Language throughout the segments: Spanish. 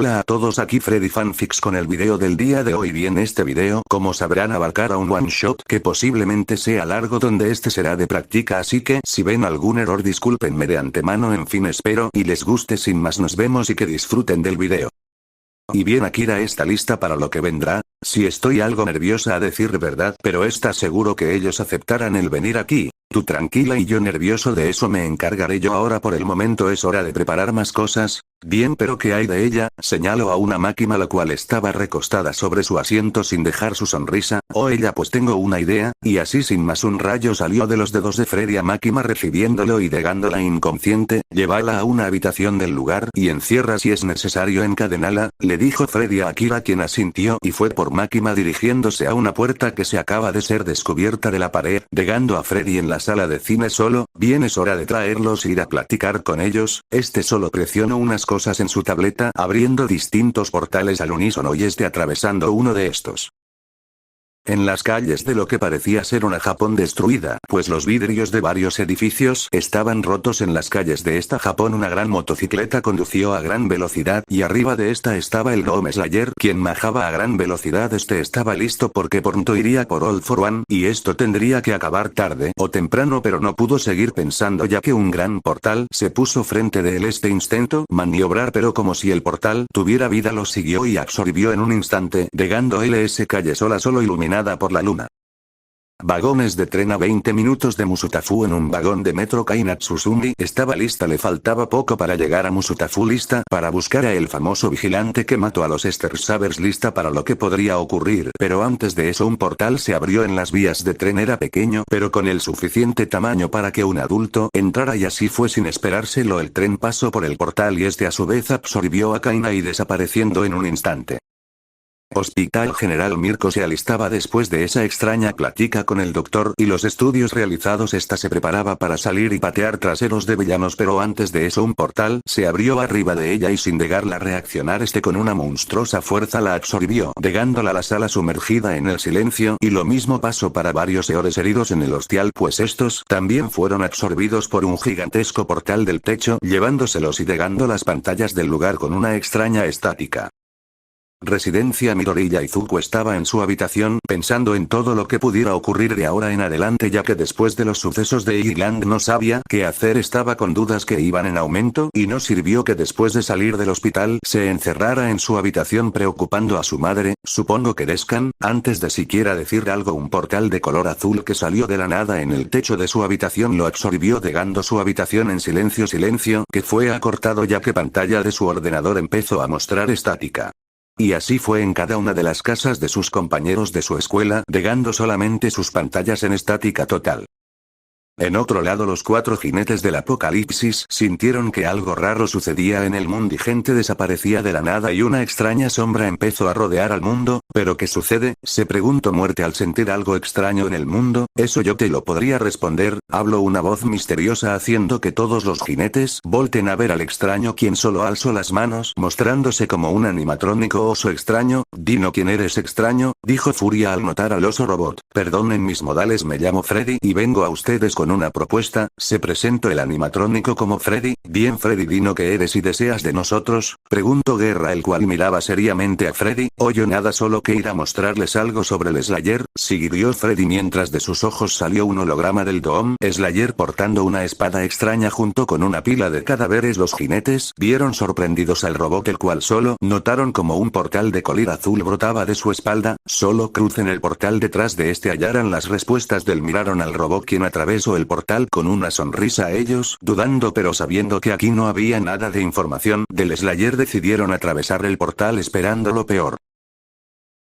Hola a todos, aquí Freddy Fanfics con el video del día de hoy. Bien, este video, como sabrán, abarcará un one shot que posiblemente sea largo, donde este será de práctica, así que si ven algún error discúlpenme de antemano. En fin, espero y les guste. Sin más, nos vemos y que disfruten del video. Y bien, Akira está lista para lo que vendrá. Sí, estoy algo nerviosa a decir verdad, pero ¿estás seguro que ellos aceptarán el venir aquí? Tú tranquila y yo nervioso, de eso me encargaré yo. Ahora por el momento es hora de preparar más cosas. Bien, pero ¿qué hay de ella? Señalo a una máquina la cual estaba recostada sobre su asiento sin dejar su sonrisa. Oh, ella, pues tengo una idea, y así sin más un rayo salió de los dedos de Freddy a Máquina, recibiéndolo y dejándola inconsciente. Llévala a una habitación del lugar y encierra, si es necesario encadenala, le dijo Freddy a Akira, quien asintió y fue por Máquina dirigiéndose a una puerta que se acaba de ser descubierta de la pared, dejando a Freddy en la sala de cine solo. Bien, es hora de traerlos e ir a platicar con ellos. Este solo presionó unas cosas en su tableta, abriendo distintos portales al unísono y atravesando uno de estos. En las calles de lo que parecía ser una Japón destruida, pues los vidrios de varios edificios estaban rotos. En las calles de esta Japón una gran motocicleta condució a gran velocidad y arriba de esta estaba el Dome Slayer, quien majaba a gran velocidad. Este estaba listo porque pronto iría por All for One, y esto tendría que acabar tarde o temprano, pero no pudo seguir pensando ya que un gran portal se puso frente de él. Este intentó maniobrar, pero como si el portal tuviera vida lo siguió y absorbió en un instante, dejando esa calle solo iluminada por la luna. Vagones de tren a 20 minutos de Musutafu. En un vagón de metro Kainatsuzumi estaba lista, le faltaba poco para llegar a Musutafu, lista para buscar a el famoso vigilante que mató a los Stersavers, lista para lo que podría ocurrir. Pero antes de eso un portal se abrió en las vías de tren. Era pequeño, pero con el suficiente tamaño para que un adulto entrara, y así fue sin esperárselo. El tren pasó por el portal y a su vez absorbió a Kaina y desapareciendo en un instante. Hospital General Mirko se alistaba después de esa extraña plática con el doctor y los estudios realizados. Esta se preparaba para salir y patear traseros de villanos, pero antes de eso un portal se abrió arriba de ella y sin dejarla reaccionar, con una monstruosa fuerza la absorbió, dejándola la sala sumergida en el silencio. Y lo mismo pasó para varios seres heridos en el hospital, pues estos también fueron absorbidos por un gigantesco portal del techo, llevándoselos y dejando las pantallas del lugar con una extraña estática. Residencia Midoriya. Izuku estaba en su habitación pensando en todo lo que pudiera ocurrir de ahora en adelante, ya que después de los sucesos de Island no sabía qué hacer. Estaba con dudas que iban en aumento y no sirvió que después de salir del hospital se encerrara en su habitación preocupando a su madre. Supongo que Descan, antes de siquiera decir algo, un portal de color azul que salió de la nada en el techo de su habitación lo absorbió, dejando su habitación en silencio, que fue acortado ya que pantalla de su ordenador empezó a mostrar estática. Y así fue en cada una de las casas de sus compañeros de su escuela, dejando solamente sus pantallas en estática total. En otro lado, los 4 jinetes del apocalipsis sintieron que algo raro sucedía en el mundo y gente desaparecía de la nada y una extraña sombra empezó a rodear al mundo. ¿Pero qué sucede?, se preguntó Muerte al sentir algo extraño en el mundo. Eso yo te lo podría responder, habló una voz misteriosa haciendo que todos los jinetes volten a ver al extraño, quien solo alzó las manos mostrándose como un animatrónico oso extraño. Dino quién eres, extraño, dijo Furia al notar al oso robot. Perdonen mis modales, me llamo Freddy y vengo a ustedes con una propuesta. Se presentó el animatrónico como Freddy. Bien Freddy, dino qué eres y deseas de nosotros, preguntó Guerra, el cual miraba seriamente a Freddy. Yo nada, solo que ir a mostrarles algo sobre el Slayer, siguió Freddy mientras de sus ojos salió un holograma del Dome Slayer portando una espada extraña junto con una pila de cadáveres. Los jinetes vieron sorprendidos al robot, el cual solo notaron como un portal de color azul brotaba de su espalda. Solo crucen el portal detrás de hallaran las respuestas del miraron al robot, quien atravesó el portal con una sonrisa. A ellos, dudando pero sabiendo que aquí no había nada de información del Slayer, decidieron atravesar el portal esperando lo peor.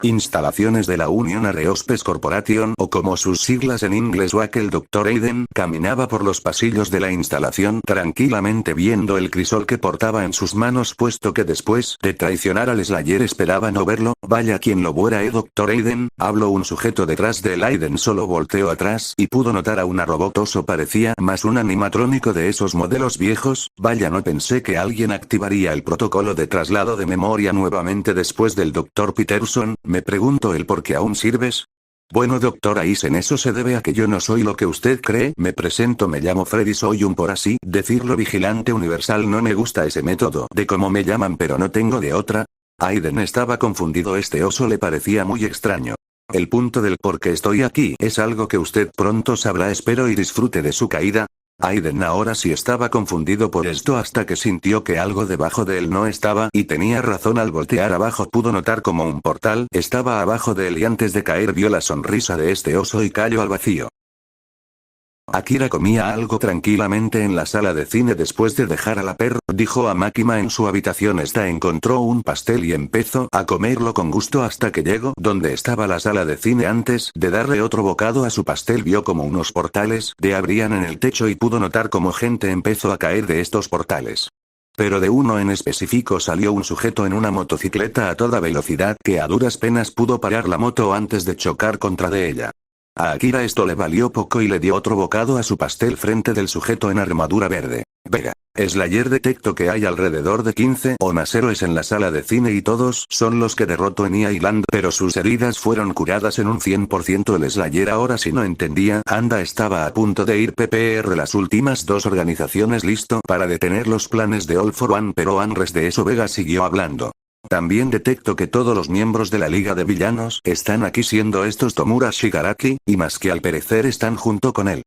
Instalaciones de la Union Aerospace Corporation, o como sus siglas en inglés WAC. El Dr. Aiden caminaba por los pasillos de la instalación tranquilamente viendo el crisol que portaba en sus manos, puesto que después de traicionar al Slayer esperaba no verlo. Vaya quien lo fuera, Dr. Aiden, habló un sujeto detrás de él. Aiden solo volteó atrás y pudo notar a una robot oso, parecía más un animatrónico de esos modelos viejos. Vaya, no pensé que alguien activaría el protocolo de traslado de memoria nuevamente después del Dr. Peterson. Me pregunto el por qué aún sirves. Bueno doctor Aizen, eso se debe a que yo no soy lo que usted cree. Me presento, me llamo Freddy, soy un por así decirlo vigilante universal. No me gusta ese método de cómo me llaman, pero no tengo de otra. Aiden estaba confundido, este oso le parecía muy extraño. El punto del por qué estoy aquí es algo que usted pronto sabrá, espero y disfrute de su caída. Aiden ahora sí estaba confundido por esto hasta que sintió que algo debajo de él no estaba, y tenía razón. Al voltear abajo pudo notar como un portal estaba abajo de él y antes de caer vio la sonrisa de este oso y cayó al vacío. Akira comía algo tranquilamente en la sala de cine después de dejar a la perra, dijo a Makima en su habitación. Esta encontró un pastel y empezó a comerlo con gusto hasta que llegó donde estaba la sala de cine. Antes de darle otro bocado a su pastel vio como unos portales se abrían en el techo y pudo notar cómo gente empezó a caer de estos portales. Pero de uno en específico salió un sujeto en una motocicleta a toda velocidad que a duras penas pudo parar la moto antes de chocar contra de ella. A Akira esto le valió poco y le dio otro bocado a su pastel frente del sujeto en armadura verde. Vega. Slayer, detecto que hay alrededor de 15 o más héroes en la sala de cine y todos son los que derrotó en Island, pero sus heridas fueron curadas en un 100%. El Slayer ahora sí no entendía. Anda, estaba a punto de ir PPR las últimas dos organizaciones listo para detener los planes de All for One, pero antes de eso Vega siguió hablando. También detecto que todos los miembros de la Liga de Villanos están aquí, siendo estos Tomura Shigaraki, y más que al parecer están junto con él.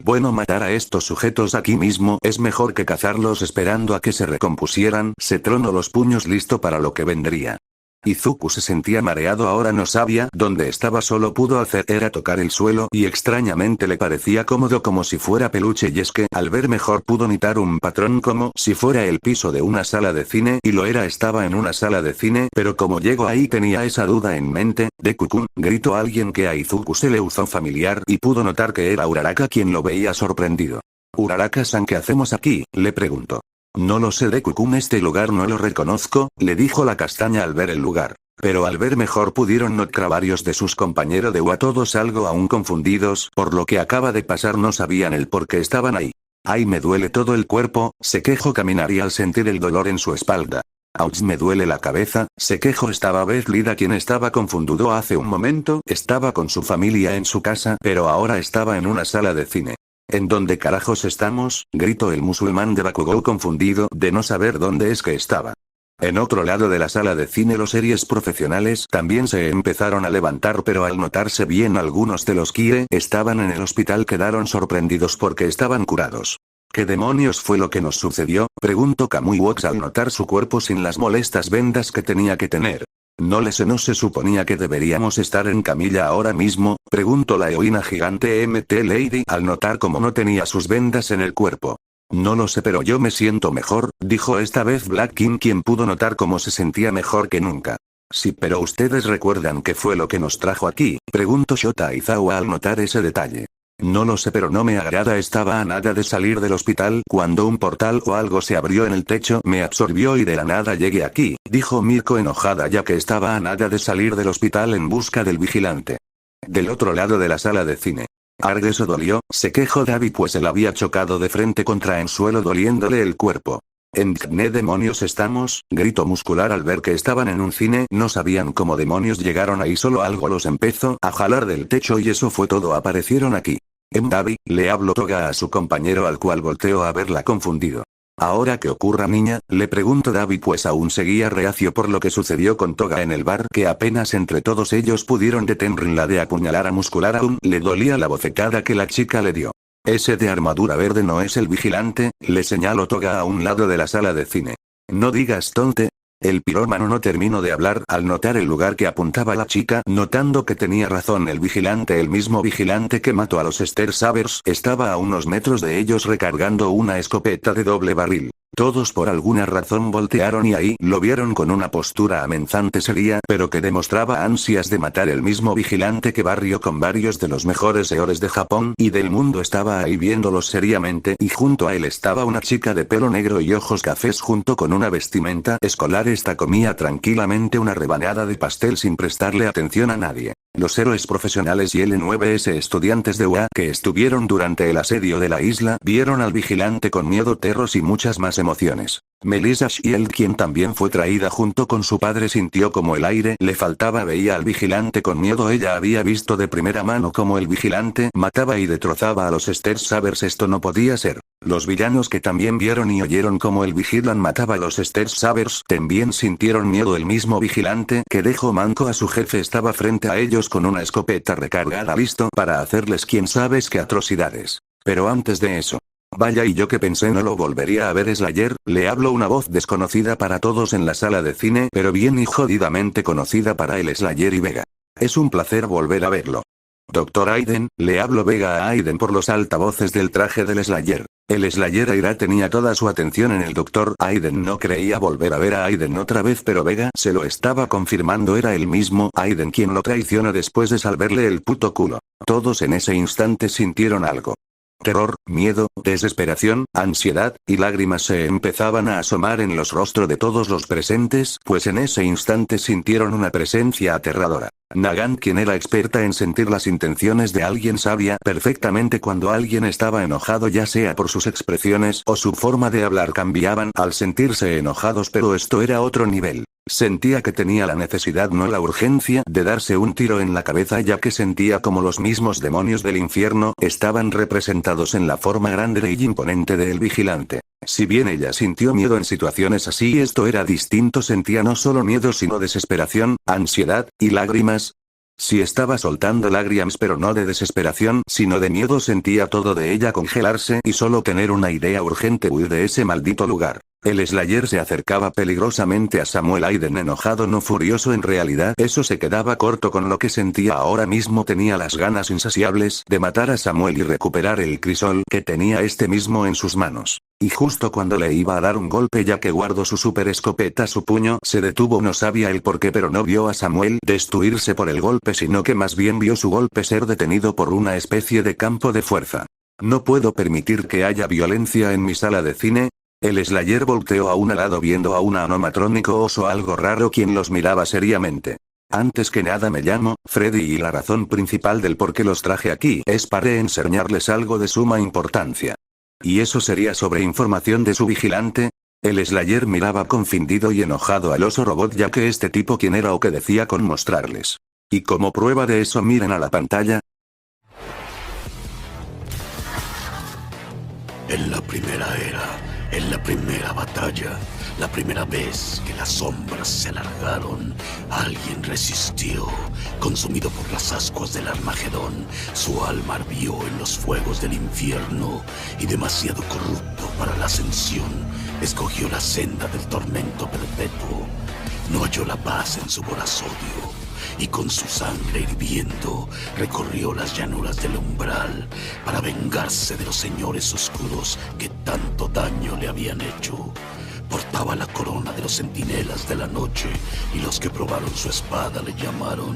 Bueno, matar a estos sujetos aquí mismo es mejor que cazarlos esperando a que se recompusieran. Se tronó los puños listo para lo que vendría. Izuku se sentía mareado, ahora no sabía dónde estaba, solo pudo hacer era tocar el suelo y extrañamente le parecía cómodo como si fuera peluche, y es que al ver mejor pudo notar un patrón como si fuera el piso de una sala de cine, y lo era, estaba en una sala de cine, pero como llegó ahí tenía esa duda en mente. Deku-kun, gritó alguien que a Izuku se le hizo familiar y pudo notar que era Uraraka quien lo veía sorprendido. Uraraka-san, ¿qué hacemos aquí?, le preguntó. No lo sé, Deku-kun, este lugar no lo reconozco, le dijo la castaña al ver el lugar. Pero al ver mejor pudieron notar varios de sus compañeros de UA, todos algo aún confundidos por lo que acaba de pasar, no sabían el por qué estaban ahí. Ay, me duele todo el cuerpo, se quejó Kaminari al sentir el dolor en su espalda. Ouch, me duele la cabeza, se quejó estaba Beth Lida, quien estaba confundido hace un momento, estaba con su familia en su casa, pero ahora estaba en una sala de cine. ¿En dónde carajos estamos?, gritó el musulmán de Bakugou, confundido de no saber dónde es que estaba. En otro lado de la sala de cine los series profesionales también se empezaron a levantar, pero al notarse bien algunos de los que estaban en el hospital quedaron sorprendidos porque estaban curados. ¿Qué demonios fue lo que nos sucedió?, preguntó Kamui Wox al notar su cuerpo sin las molestas vendas que tenía que tener. ¿No se suponía que deberíamos estar en camilla ahora mismo?, preguntó la heroína gigante MT Lady al notar cómo no tenía sus vendas en el cuerpo. No lo sé, pero yo me siento mejor, dijo esta vez Black King, quien pudo notar cómo se sentía mejor que nunca. Sí, pero ustedes recuerdan qué fue lo que nos trajo aquí, preguntó Shota Aizawa al notar ese detalle. No lo sé, pero no me agrada, estaba a nada de salir del hospital cuando un portal o algo se abrió en el techo, me absorbió y de la nada llegué aquí, dijo Mirko enojada ya que estaba a nada de salir del hospital en busca del vigilante. Del otro lado de la sala de cine. Arg, eso dolió, se quejó Davi, pues él había chocado de frente contra el suelo doliéndole el cuerpo. ¿En qué demonios estamos?, gritó Muscular al ver que estaban en un cine, no sabían cómo demonios llegaron ahí, solo algo los empezó a jalar del techo y eso fue todo, aparecieron aquí. Davi, le habló Toga a su compañero, al cual volteó a verla confundido. ¿Ahora qué ocurra, niña?, le preguntó Davi, pues aún seguía reacio por lo que sucedió con Toga en el bar, que apenas entre todos ellos pudieron detenerla de apuñalar a Muscular, aún le dolía la bofetada que la chica le dio. Ese de armadura verde no es el vigilante, le señaló Toga a un lado de la sala de cine. No digas tonte. El pirómano no terminó de hablar al notar el lugar que apuntaba la chica, notando que tenía razón el vigilante, el mismo vigilante que mató a los Star Sabers, estaba a unos metros de ellos recargando una escopeta de doble barril. Todos por alguna razón voltearon y ahí lo vieron con una postura amenazante seria, pero que demostraba ansias de matar. El mismo vigilante que barrió con varios de los mejores héroes de Japón y del mundo estaba ahí viéndolos seriamente, y junto a él estaba una chica de pelo negro y ojos cafés junto con una vestimenta escolar. Esta comía tranquilamente una rebanada de pastel sin prestarle atención a nadie. Los héroes profesionales y L9S estudiantes de UA que estuvieron durante el asedio de la isla vieron al vigilante con miedo, terros y muchas más emociones. Melissa Shield, quien también fue traída junto con su padre, sintió como el aire le faltaba. Veía al vigilante con miedo. Ella había visto de primera mano cómo el vigilante mataba y destrozaba a los Stersabers. Esto no podía ser. Los villanos que también vieron y oyeron cómo el vigilan mataba a los Stersabers también sintieron miedo. El mismo vigilante que dejó manco a su jefe estaba frente a ellos con una escopeta recargada, listo para hacerles quién sabe qué atrocidades. Pero antes de eso, vaya, y yo que pensé no lo volvería a ver. Slayer, le habló una voz desconocida para todos en la sala de cine, pero bien y jodidamente conocida para el Slayer y Vega. Es un placer volver a verlo. Doctor Aiden, le habló Vega a Aiden por los altavoces del traje del Slayer. El Slayer Aira tenía toda su atención en el Doctor Aiden. No creía volver a ver a Aiden otra vez, pero Vega se lo estaba confirmando. Era el mismo Aiden quien lo traicionó después de salvarle el puto culo. Todos en ese instante sintieron algo. Terror, miedo, desesperación, ansiedad, y lágrimas se empezaban a asomar en los rostros de todos los presentes, pues en ese instante sintieron una presencia aterradora. Nagant, quien era experta en sentir las intenciones de alguien, sabía perfectamente cuando alguien estaba enojado, ya sea por sus expresiones o su forma de hablar cambiaban al sentirse enojados, pero esto era otro nivel. Sentía que tenía la necesidad, no la urgencia, de darse un tiro en la cabeza, ya que sentía como los mismos demonios del infierno estaban representados en la forma grande y imponente del vigilante. Si bien ella sintió miedo en situaciones así, esto era distinto. Sentía no solo miedo sino desesperación, ansiedad, y lágrimas. Sí, estaba soltando lágrimas, pero no de desesperación, sino de miedo. Sentía todo de ella congelarse y solo tener una idea urgente: huir de ese maldito lugar. El Slayer se acercaba peligrosamente a Samuel Aiden, enojado, no furioso. En realidad eso se quedaba corto con lo que sentía ahora mismo. Tenía las ganas insaciables de matar a Samuel y recuperar el crisol que tenía este mismo en sus manos. Y justo cuando le iba a dar un golpe, ya que guardó su super escopeta, su puño se detuvo. No sabía el por qué, pero no vio a Samuel destruirse por el golpe, sino que más bien vio su golpe ser detenido por una especie de campo de fuerza. No puedo permitir que haya violencia en mi sala de cine. El Slayer volteó a un lado viendo a un animatrónico oso algo raro quien los miraba seriamente. Antes que nada, me llamo Freddy y la razón principal del por qué los traje aquí es para enseñarles algo de suma importancia. ¿Y eso sería sobre información de su vigilante? El Slayer miraba confundido y enojado al oso robot, ya que este tipo quién era o qué decía con mostrarles. Y como prueba de eso, miren a la pantalla. En la primera era, en la primera batalla, la primera vez que las sombras se alargaron, alguien resistió, consumido por las ascuas del Armagedón. Su alma ardió en los fuegos del infierno y, demasiado corrupto para la ascensión, escogió la senda del tormento perpetuo. No halló la paz en su voraz odio, y con su sangre hirviendo recorrió las llanuras del umbral para vengarse de los señores oscuros que tanto daño le habían hecho. Portaba la corona de los centinelas de la noche, y los que probaron su espada le llamaron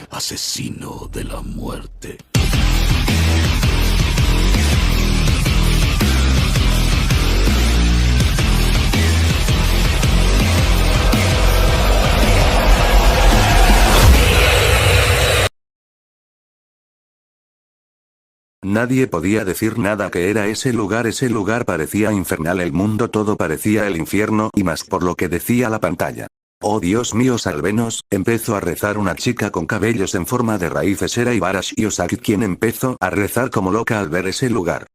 asesino de la muerte. Nadie podía decir nada que era ese lugar parecía infernal, el mundo todo parecía el infierno, y más por lo que decía la pantalla. Oh Dios mío, sálvenos, empezó a rezar una chica con cabellos en forma de raíces. Era Ibarashi Osaki quien empezó a rezar como loca al ver ese lugar.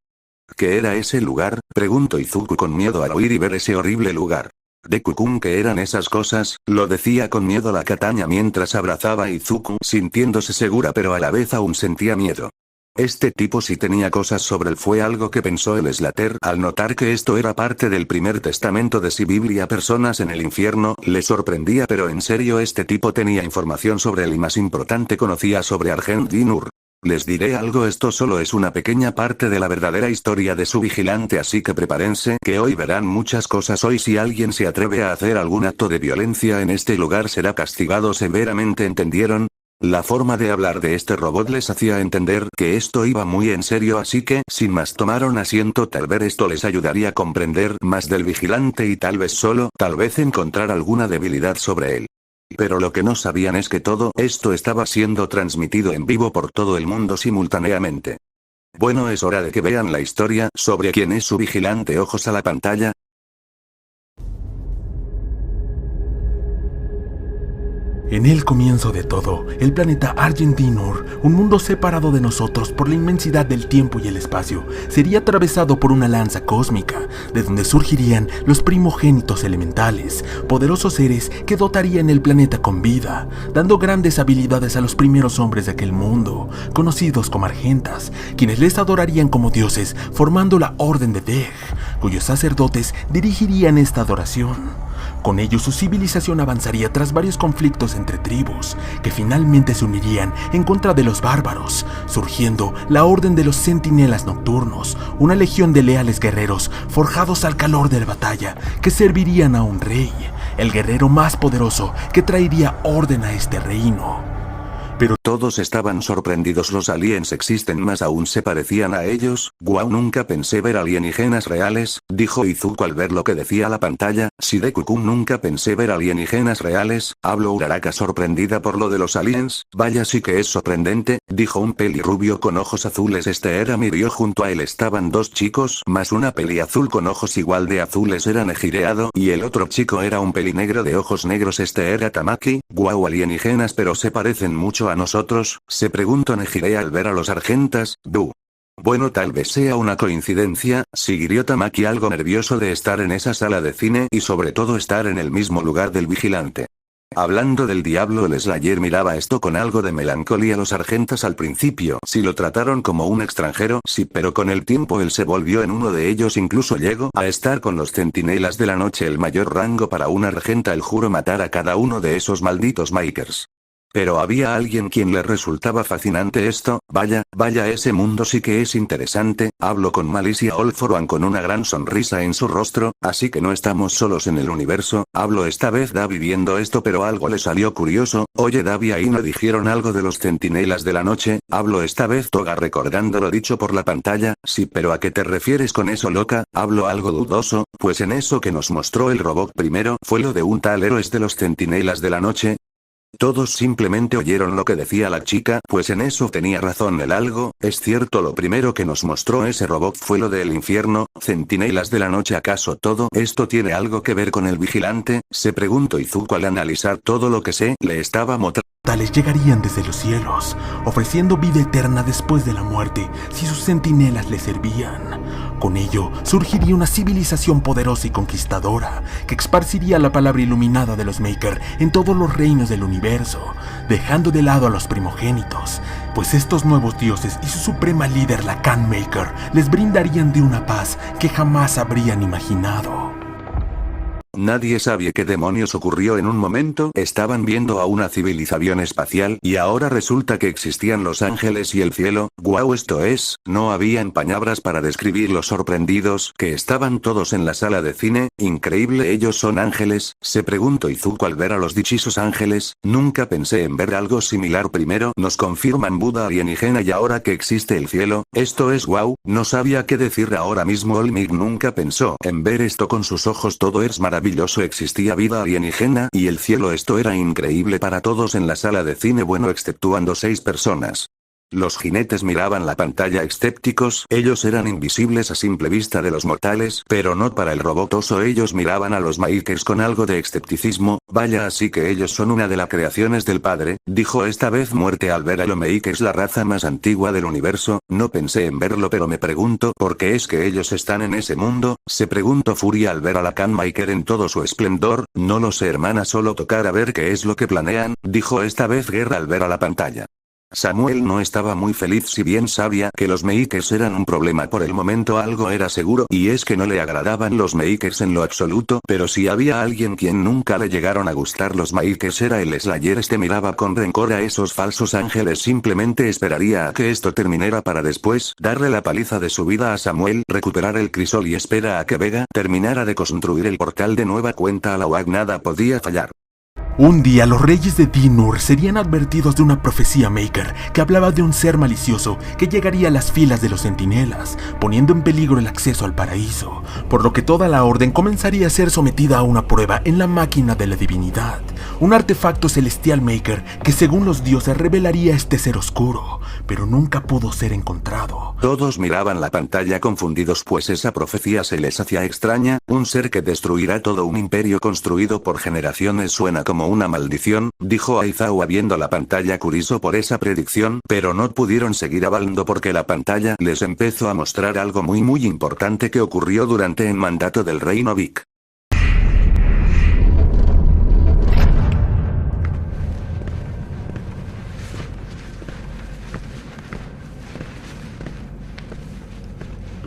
¿Qué era ese lugar?, preguntó Izuku con miedo al oír y ver ese horrible lugar. Deku-kun, ¿qué eran esas cosas?, lo decía con miedo la Katana mientras abrazaba a Izuku, sintiéndose segura pero a la vez aún sentía miedo. Este tipo sí tenía cosas sobre él, fue algo que pensó el Slater al notar que esto era parte del primer testamento de si Biblia. Personas en el infierno, le sorprendía, pero en serio este tipo tenía información sobre él y más importante conocía sobre Argent Dinur. Les diré algo, esto solo es una pequeña parte de la verdadera historia de su vigilante, así que prepárense que hoy verán muchas cosas. Hoy si alguien se atreve a hacer algún acto de violencia en este lugar será castigado severamente, ¿entendieron? La forma de hablar de este robot les hacía entender que esto iba muy en serio, así que, sin más, tomaron asiento. Tal vez esto les ayudaría a comprender más del vigilante y tal vez solo, tal vez encontrar alguna debilidad sobre él. Pero lo que no sabían es que todo esto estaba siendo transmitido en vivo por todo el mundo simultáneamente. Bueno, es hora de que vean la historia sobre quién es su vigilante. Ojos a la pantalla. En el comienzo de todo, el planeta Argentinur, un mundo separado de nosotros por la inmensidad del tiempo y el espacio, sería atravesado por una lanza cósmica, de donde surgirían los primogénitos elementales, poderosos seres que dotarían el planeta con vida, dando grandes habilidades a los primeros hombres de aquel mundo, conocidos como argentas, quienes les adorarían como dioses, formando la Orden de Deg, cuyos sacerdotes dirigirían esta adoración. Con ello su civilización avanzaría tras varios conflictos entre tribus, que finalmente se unirían en contra de los bárbaros, surgiendo la Orden de los Centinelas Nocturnos, una legión de leales guerreros forjados al calor de la batalla, que servirían a un rey, el guerrero más poderoso que traería orden a este reino. Pero todos estaban sorprendidos. Los aliens existen, más aún se parecían a ellos. Guau, nunca pensé ver alienígenas reales, dijo Izuku al ver lo que decía la pantalla. Shidekukun, nunca pensé ver alienígenas reales, habló Uraraka sorprendida por lo de los aliens. Vaya, sí que es sorprendente, dijo un pelirrubio con ojos azules. Este era Mirio. Junto a él estaban dos chicos, más una peliazul con ojos igual de azules era Nejireado, y el otro chico era un pelinegro de ojos negros. Este era Tamaki. Guau, alienígenas, pero se parecen mucho a nosotros, se preguntó Nejire al ver a los argentas. Bueno, tal vez sea una coincidencia, siguió Tamaki algo nervioso de estar en esa sala de cine y sobre todo estar en el mismo lugar del vigilante. Hablando del diablo, el Slayer miraba esto con algo de melancolía. Los argentas al principio sí lo trataron como un extranjero, sí, pero con el tiempo él se volvió en uno de ellos, incluso llegó a estar con los centinelas de la noche, el mayor rango para un argenta. El juro matar a cada uno de esos malditos makers. Pero había alguien quien le resultaba fascinante esto. Vaya, ese mundo sí que es interesante, habló con malicia Olforuan con una gran sonrisa en su rostro, así que no estamos solos en el universo, habló esta vez Davi viendo esto, pero algo le salió curioso. Oye Davi, ahí no dijeron algo de los centinelas de la noche, habló esta vez Toga recordando lo dicho por la pantalla. Sí, pero ¿a qué te refieres con eso, loca? Habló algo dudoso, pues en eso que nos mostró el robot primero fue lo de un tal héroes de los centinelas de la noche. Todos simplemente oyeron lo que decía la chica, pues en eso tenía razón el algo. Es cierto, lo primero que nos mostró ese robot fue lo del infierno, centinelas de la noche. ¿Acaso todo esto tiene algo que ver con el vigilante? Se preguntó Izuku al analizar todo lo que se le estaba mostrando. Tales llegarían desde los cielos, ofreciendo vida eterna después de la muerte, si sus centinelas le servían. Con ello, surgiría una civilización poderosa y conquistadora, que esparciría la palabra iluminada de los Maker en todos los reinos del universo, dejando de lado a los primogénitos, pues estos nuevos dioses y su suprema líder, la Khan Maker, les brindarían de una paz que jamás habrían imaginado. Nadie sabía qué demonios ocurrió en un momento. Estaban viendo a una civilización espacial y ahora resulta que existían los ángeles y el cielo. Guau, esto es, no habían palabras para describir lo sorprendidos que estaban todos en la sala de cine. Increíble, ellos son ángeles, se preguntó Izuku al ver a los dichosos ángeles. Nunca pensé en ver algo similar. Primero nos confirman Buda alienígena y ahora que existe el cielo, esto es guau, no sabía qué decir ahora mismo. Olmig nunca pensó en ver esto con sus ojos, todo es maravilloso. Existía vida alienígena y el cielo, esto era increíble para todos en la sala de cine, bueno, exceptuando 6 personas. Los jinetes miraban la pantalla escépticos, ellos eran invisibles a simple vista de los mortales, pero no para el robot oso. Ellos miraban a los makers con algo de escepticismo. Vaya, así que ellos son una de las creaciones del padre, dijo esta vez muerte al ver a los makers, la raza más antigua del universo. No pensé en verlo, pero me pregunto por qué es que ellos están en ese mundo, se preguntó Furia al ver a la Khan Maker en todo su esplendor. No lo sé, hermana, solo tocar a ver qué es lo que planean, dijo esta vez Guerra al ver a la pantalla. Samuel no estaba muy feliz, si bien sabía que los makers eran un problema por el momento. Algo era seguro, y es que no le agradaban los makers en lo absoluto, pero si había alguien quien nunca le llegaron a gustar los makers era el Slayer. Este miraba con rencor a esos falsos ángeles, simplemente esperaría a que esto terminara para después darle la paliza de su vida a Samuel, recuperar el crisol y espera a que Vega terminara de construir el portal de nueva cuenta a la UAG. Nada podía fallar. Un día los reyes de Dinur serían advertidos de una profecía Maker que hablaba de un ser malicioso que llegaría a las filas de los centinelas, poniendo en peligro el acceso al paraíso, por lo que toda la orden comenzaría a ser sometida a una prueba en la máquina de la divinidad, un artefacto celestial Maker que según los dioses revelaría este ser oscuro, pero nunca pudo ser encontrado. Todos miraban la pantalla confundidos pues esa profecía se les hacía extraña, un ser que destruirá todo un imperio construido por generaciones suena como una maldición, dijo Aizawa viendo la pantalla curioso por esa predicción, pero no pudieron seguir hablando porque la pantalla les empezó a mostrar algo muy importante que ocurrió durante el mandato del rey Novik.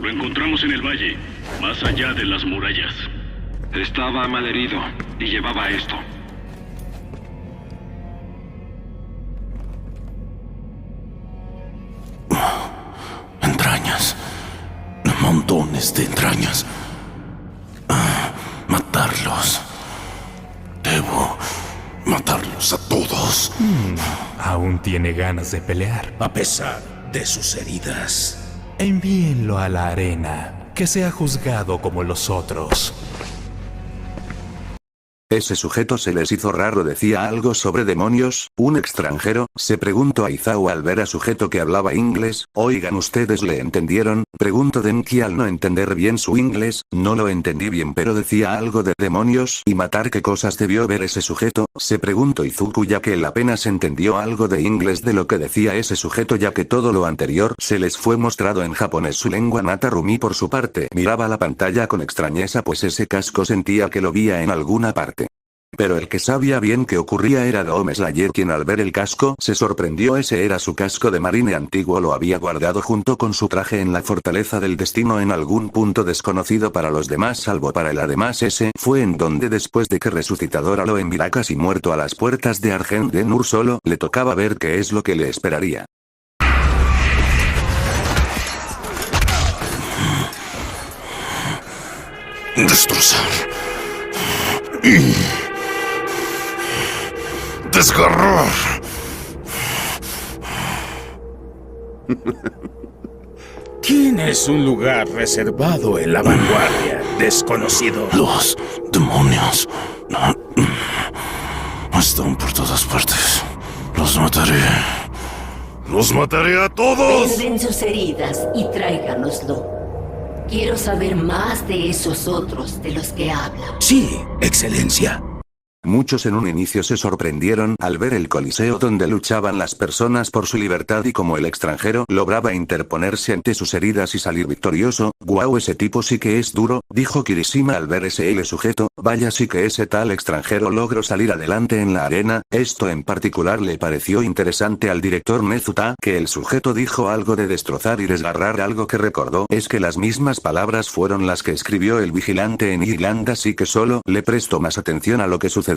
Lo encontramos en el valle, más allá de las murallas. Estaba malherido y llevaba esto. Entrañas. Montones de entrañas. Matarlos. Debo matarlos a todos. Aún tiene ganas de pelear. A pesar de sus heridas. Envíenlo a la arena, que sea juzgado como los otros. Ese sujeto se les hizo raro, decía algo sobre demonios, un extranjero, se preguntó Aizawa al ver a sujeto que hablaba inglés, oigan ¿ustedes le entendieron? Preguntó Denki al no entender bien su inglés, no lo entendí bien pero decía algo de demonios y matar ¿qué cosas debió ver ese sujeto? Se preguntó Izuku ya que él apenas entendió algo de inglés de lo que decía ese sujeto ya que todo lo anterior se les fue mostrado en japonés su lengua Natarumi por su parte miraba la pantalla con extrañeza pues ese casco sentía que lo veía en alguna parte. Pero el que sabía bien qué ocurría era Dome Slayer quien al ver el casco se sorprendió ese era su casco de marine antiguo lo había guardado junto con su traje en la fortaleza del destino en algún punto desconocido para los demás salvo para él además ese fue en donde después de que resucitadora lo enviara casi muerto a las puertas de Argent de Nur solo le tocaba ver qué es lo que le esperaría. Destrozar. Desgarrar. Tienes un lugar reservado en la vanguardia, desconocido. Los demonios están por todas partes. Los mataré. ¡Los mataré a todos! Venden sus heridas y tráiganoslo. Quiero saber más de esos otros de los que habla. Sí, excelencia. Muchos en un inicio se sorprendieron al ver el coliseo donde luchaban las personas por su libertad y como el extranjero lograba interponerse ante sus heridas y salir victorioso, guau ese tipo sí que es duro, dijo Kirishima al ver ese L sujeto, vaya sí que ese tal extranjero logró salir adelante en la arena, esto en particular le pareció interesante al director Nezuta que el sujeto dijo algo de destrozar y desgarrar algo que recordó es que las mismas palabras fueron las que escribió el vigilante en Irlanda así que solo le prestó más atención a lo que sucedería.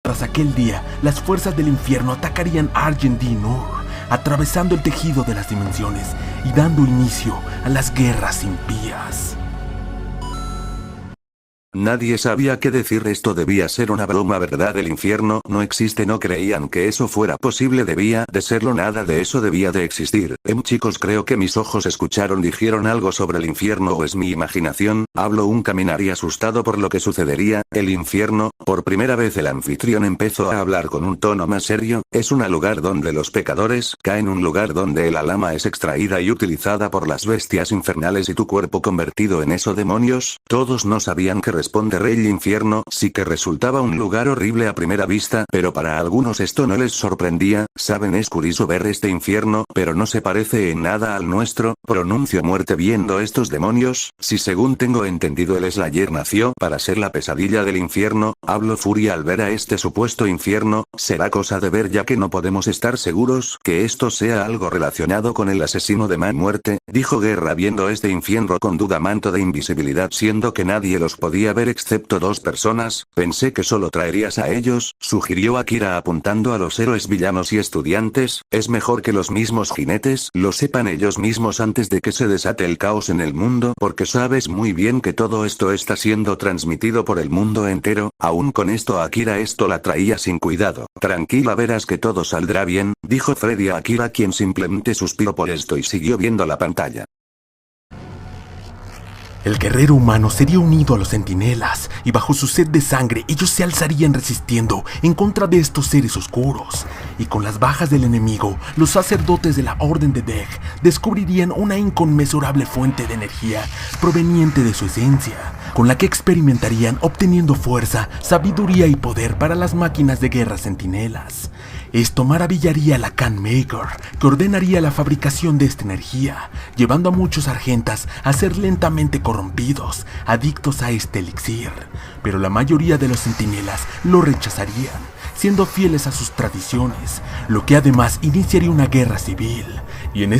Tras aquel día, las fuerzas del infierno atacarían Argent Dinur, atravesando el tejido de las dimensiones y dando inicio a las guerras impías. Nadie sabía qué decir esto debía ser una broma verdad el infierno no existe no creían que eso fuera posible debía de serlo nada de eso debía de existir, chicos creo que mis ojos escucharon dijeron algo sobre el infierno o es mi imaginación, habló un caminari asustado por lo que sucedería, el infierno, por primera vez el anfitrión empezó a hablar con un tono más serio, es un lugar donde los pecadores caen un lugar donde el alma es extraída y utilizada por las bestias infernales y tu cuerpo convertido en eso demonios, todos no sabían qué responder el infierno, sí que resultaba un lugar horrible a primera vista, pero para algunos esto no les sorprendía, saben es curioso ver este infierno, pero no se parece en nada al nuestro, pronuncio muerte viendo estos demonios, si según tengo entendido el Slayer nació para ser la pesadilla del infierno, hablo furia al ver a este supuesto infierno, será cosa de ver ya que no podemos estar seguros que esto sea algo relacionado con el asesino de Man Muerte, dijo Guerra viendo este infierno con duda manto de invisibilidad siendo que nadie los podía ver excepto 2 personas, pensé que solo traerías a ellos, sugirió Akira apuntando a los héroes villanos y estudiantes, es mejor que los mismos jinetes lo sepan ellos mismos antes de que se desate el caos en el mundo porque sabes muy bien que todo esto está siendo transmitido por el mundo entero, aún con esto Akira esto la traía sin cuidado. Tranquila verás que todo saldrá bien, dijo Freddy a Akira quien simplemente suspiró por esto y siguió viendo la pantalla. El guerrero humano sería unido a los centinelas, y bajo su sed de sangre ellos se alzarían resistiendo en contra de estos seres oscuros. Y con las bajas del enemigo, los sacerdotes de la Orden de Deg descubrirían una inconmensurable fuente de energía proveniente de su esencia, con la que experimentarían obteniendo fuerza, sabiduría y poder para las máquinas de guerra centinelas. Esto maravillaría a la Khan Maykr, que ordenaría la fabricación de esta energía, llevando a muchos argentas a ser lentamente corrompidos, adictos a este elixir. Pero la mayoría de los centinelas lo rechazarían, siendo fieles a sus tradiciones, lo que además iniciaría una guerra civil. Y en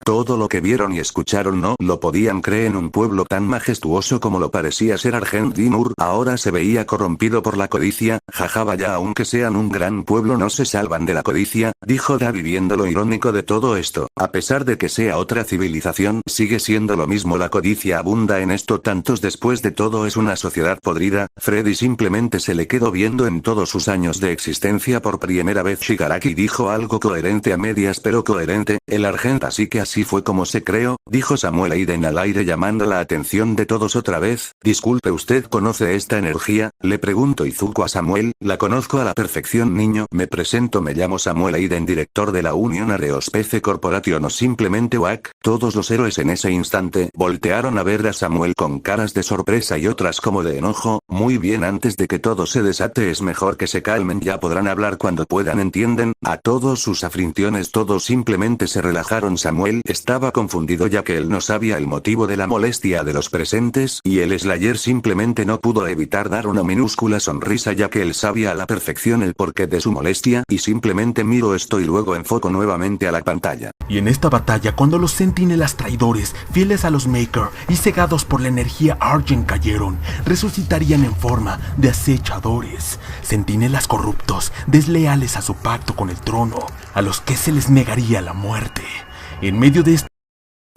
todo lo que vieron y escucharon no lo podían creer en un pueblo tan majestuoso como lo parecía ser Argent Dinur, ahora se veía corrompido por la codicia, jaja vaya aunque sean un gran pueblo no se salvan de la codicia, dijo Davi viendo lo irónico de todo esto, a pesar de que sea otra civilización sigue siendo lo mismo la codicia abunda en esto tantos después de todo es una sociedad podrida, Freddy simplemente se le quedó viendo en todos sus años de existencia por primera vez Shigaraki dijo algo coherente a medias pero coherente, el Argent así que así fue como se creó, dijo Samuel Aiden al aire llamando la atención de todos otra vez, disculpe ¿usted conoce esta energía? Le preguntó Izuku a Samuel, la conozco a la perfección niño, me presento me llamo Samuel Aiden director de la Union Aerospace Corporation o simplemente WAC, todos los héroes en ese instante voltearon a ver a Samuel con caras de sorpresa y otras como de enojo, muy bien antes de que todo se desate es mejor que se calmen ya podrán hablar cuando puedan entienden, a todos sus aflicciones todos simplemente se relajaron Samuel estaba confundido ya que él no sabía el motivo de la molestia de los presentes y el Slayer simplemente no pudo evitar dar una minúscula sonrisa ya que él sabía a la perfección el porqué de su molestia y simplemente miró esto y luego enfocó nuevamente a la pantalla. Y en esta batalla cuando los centinelas traidores, fieles a los Maykr y cegados por la energía Argent cayeron, resucitarían en forma de acechadores, centinelas corruptos, desleales a su pacto con el trono, a los que se les negaría la muerte. En medio de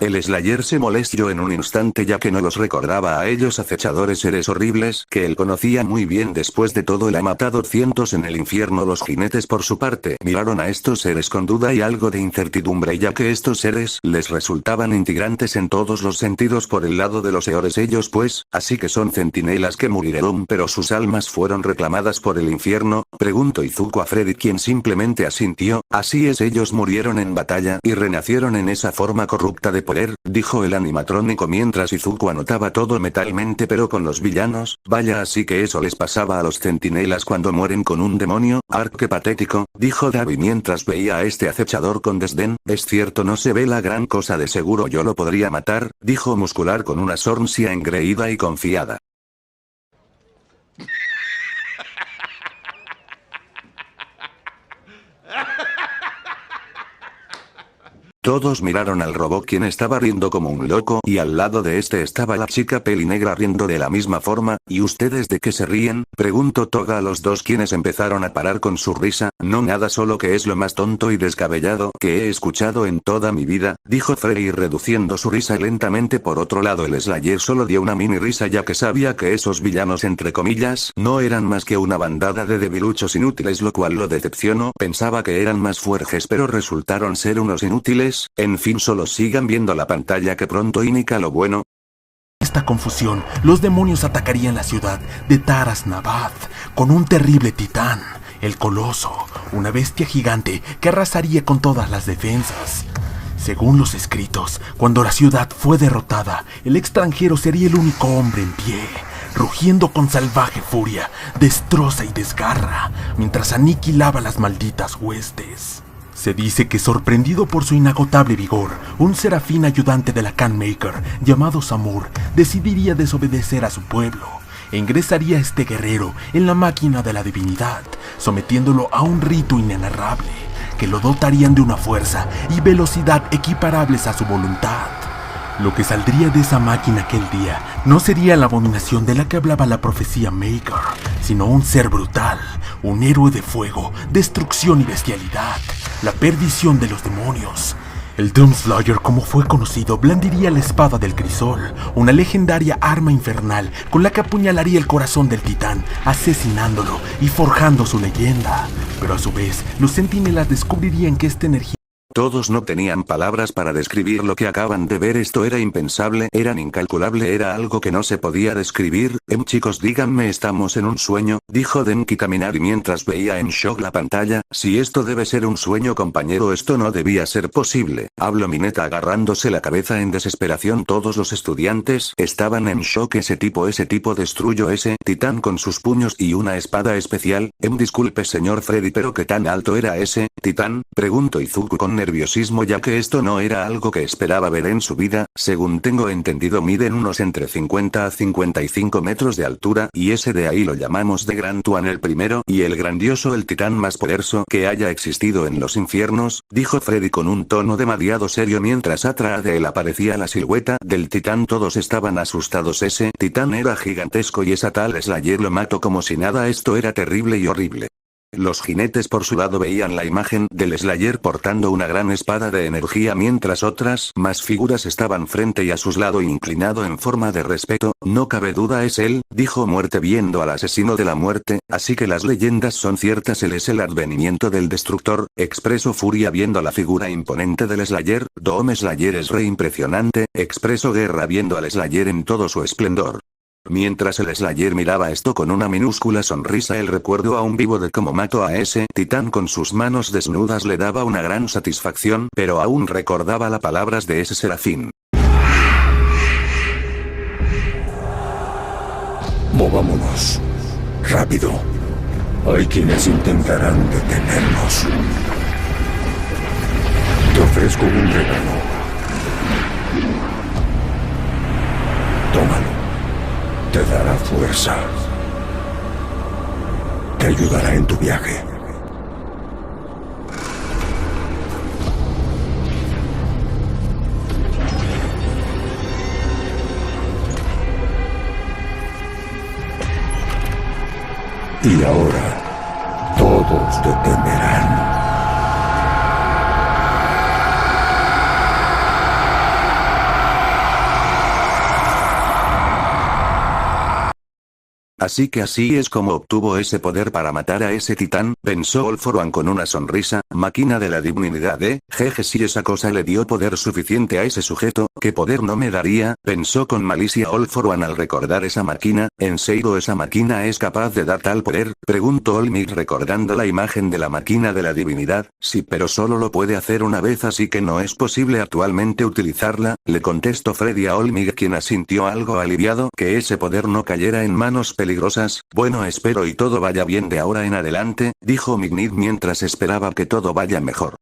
el Slayer se molestó en un instante ya que no los recordaba a ellos acechadores seres horribles que él conocía muy bien después de todo él ha matado cientos en el infierno los jinetes por su parte miraron a estos seres con duda y algo de incertidumbre ya que estos seres les resultaban integrantes en todos los sentidos por el lado de los Eores ellos pues, así que son centinelas que murieron pero sus almas fueron reclamadas por el infierno, preguntó Izuku a Freddy quien simplemente asintió, así es ellos murieron en batalla y renacieron en esa forma corrupta de poder, dijo el animatrónico mientras Izuku anotaba todo mentalmente pero con los villanos, vaya así que eso les pasaba a los centinelas cuando mueren con un demonio, qué patético, dijo Davi mientras veía a este acechador con desdén, es cierto no se ve la gran cosa de seguro yo lo podría matar, dijo Muscular con una sonrisa engreída y confiada. Todos miraron al robot quien estaba riendo como un loco y al lado de este estaba la chica pelinegra riendo de la misma forma, ¿y ustedes de qué se ríen? Preguntó Toga a los dos quienes empezaron a parar con su risa, no nada solo que es lo más tonto y descabellado que he escuchado en toda mi vida, dijo Freddy reduciendo su risa lentamente por otro lado el Slayer solo dio una mini risa ya que sabía que esos villanos entre comillas no eran más que una bandada de debiluchos inútiles lo cual lo decepcionó, pensaba que eran más fuertes pero resultaron ser unos inútiles. En fin solo sigan viendo la pantalla que pronto indica lo bueno. Esta confusión, los demonios atacarían la ciudad de Taras Nabath con un terrible titán, el Coloso, una bestia gigante que arrasaría con todas las defensas. Según los escritos, cuando la ciudad fue derrotada, el extranjero sería el único hombre en pie, rugiendo con salvaje furia, destroza y desgarra, mientras aniquilaba las malditas huestes. Se dice que sorprendido por su inagotable vigor, un serafín ayudante de la Khan Maykr, llamado Samur, decidiría desobedecer a su pueblo, e ingresaría este guerrero en la máquina de la divinidad, sometiéndolo a un rito inenarrable, que lo dotarían de una fuerza y velocidad equiparables a su voluntad. Lo que saldría de esa máquina aquel día no sería la abominación de la que hablaba la profecía Maker, sino un ser brutal, un héroe de fuego, destrucción y bestialidad, la perdición de los demonios. El Doomslayer, como fue conocido, blandiría la espada del crisol, una legendaria arma infernal con la que apuñalaría el corazón del titán, asesinándolo y forjando su leyenda. Pero a su vez, los centinelas descubrirían que esta energía... Todos no tenían palabras para describir lo que acaban de ver. Esto era impensable, era incalculable, era algo que no se podía describir. Chicos, díganme, ¿estamos en un sueño?, dijo Denki Kaminari mientras veía en shock la pantalla. Si esto debe ser un sueño, compañero, esto no debía ser posible. Habló Mineta agarrándose la cabeza en desesperación. Todos los estudiantes estaban en shock. Ese tipo destruyó ese titán con sus puños y una espada especial. Disculpe señor Freddy, pero ¿qué tan alto era ese titán?, preguntó Izuku con nerviosismo, ya que esto no era algo que esperaba ver en su vida. Según tengo entendido, miden unos entre 50 a 55 metros de altura, y ese de ahí lo llamamos de Gran Tuan el primero, y el grandioso, el titán más poderoso que haya existido en los infiernos, dijo Freddy con un tono demasiado serio mientras atrás de él aparecía la silueta del titán. Todos estaban asustados. Ese titán era gigantesco y esa tal Slayer lo mató como si nada. Esto era terrible y horrible. Los jinetes por su lado veían la imagen del Slayer portando una gran espada de energía, mientras otras más figuras estaban frente y a sus lados, inclinado en forma de respeto. No cabe duda, es él, dijo Muerte viendo al asesino de la muerte. Así que las leyendas son ciertas, él es el advenimiento del destructor, expresó Furia viendo la figura imponente del Slayer. Dome Slayer es re impresionante, expresó Guerra viendo al Slayer en todo su esplendor. Mientras el Slayer miraba esto con una minúscula sonrisa, el recuerdo aún vivo de cómo mató a ese titán con sus manos desnudas le daba una gran satisfacción, pero aún recordaba las palabras de ese serafín. Movámonos. Rápido. Hay quienes intentarán detenernos. Te ofrezco un regalo. Tómalo. Te dará fuerza. Te ayudará en tu viaje. Y ahora, todos te temerán. Así que así es como obtuvo ese poder para matar a ese titán, pensó All For One con una sonrisa. Máquina de la divinidad, jeje, si esa cosa le dio poder suficiente a ese sujeto, ¿qué poder no me daría?, pensó con malicia All For One al recordar esa máquina. ¿En serio esa máquina es capaz de dar tal poder?, preguntó Olmig recordando la imagen de la máquina de la divinidad. Sí, pero solo lo puede hacer una vez, así que no es posible actualmente utilizarla, le contestó Freddy a Olmig, quien asintió algo aliviado que ese poder no cayera en manos peligrosas. Bueno, espero y todo vaya bien de ahora en adelante, dijo Mignit mientras esperaba que todo vaya mejor.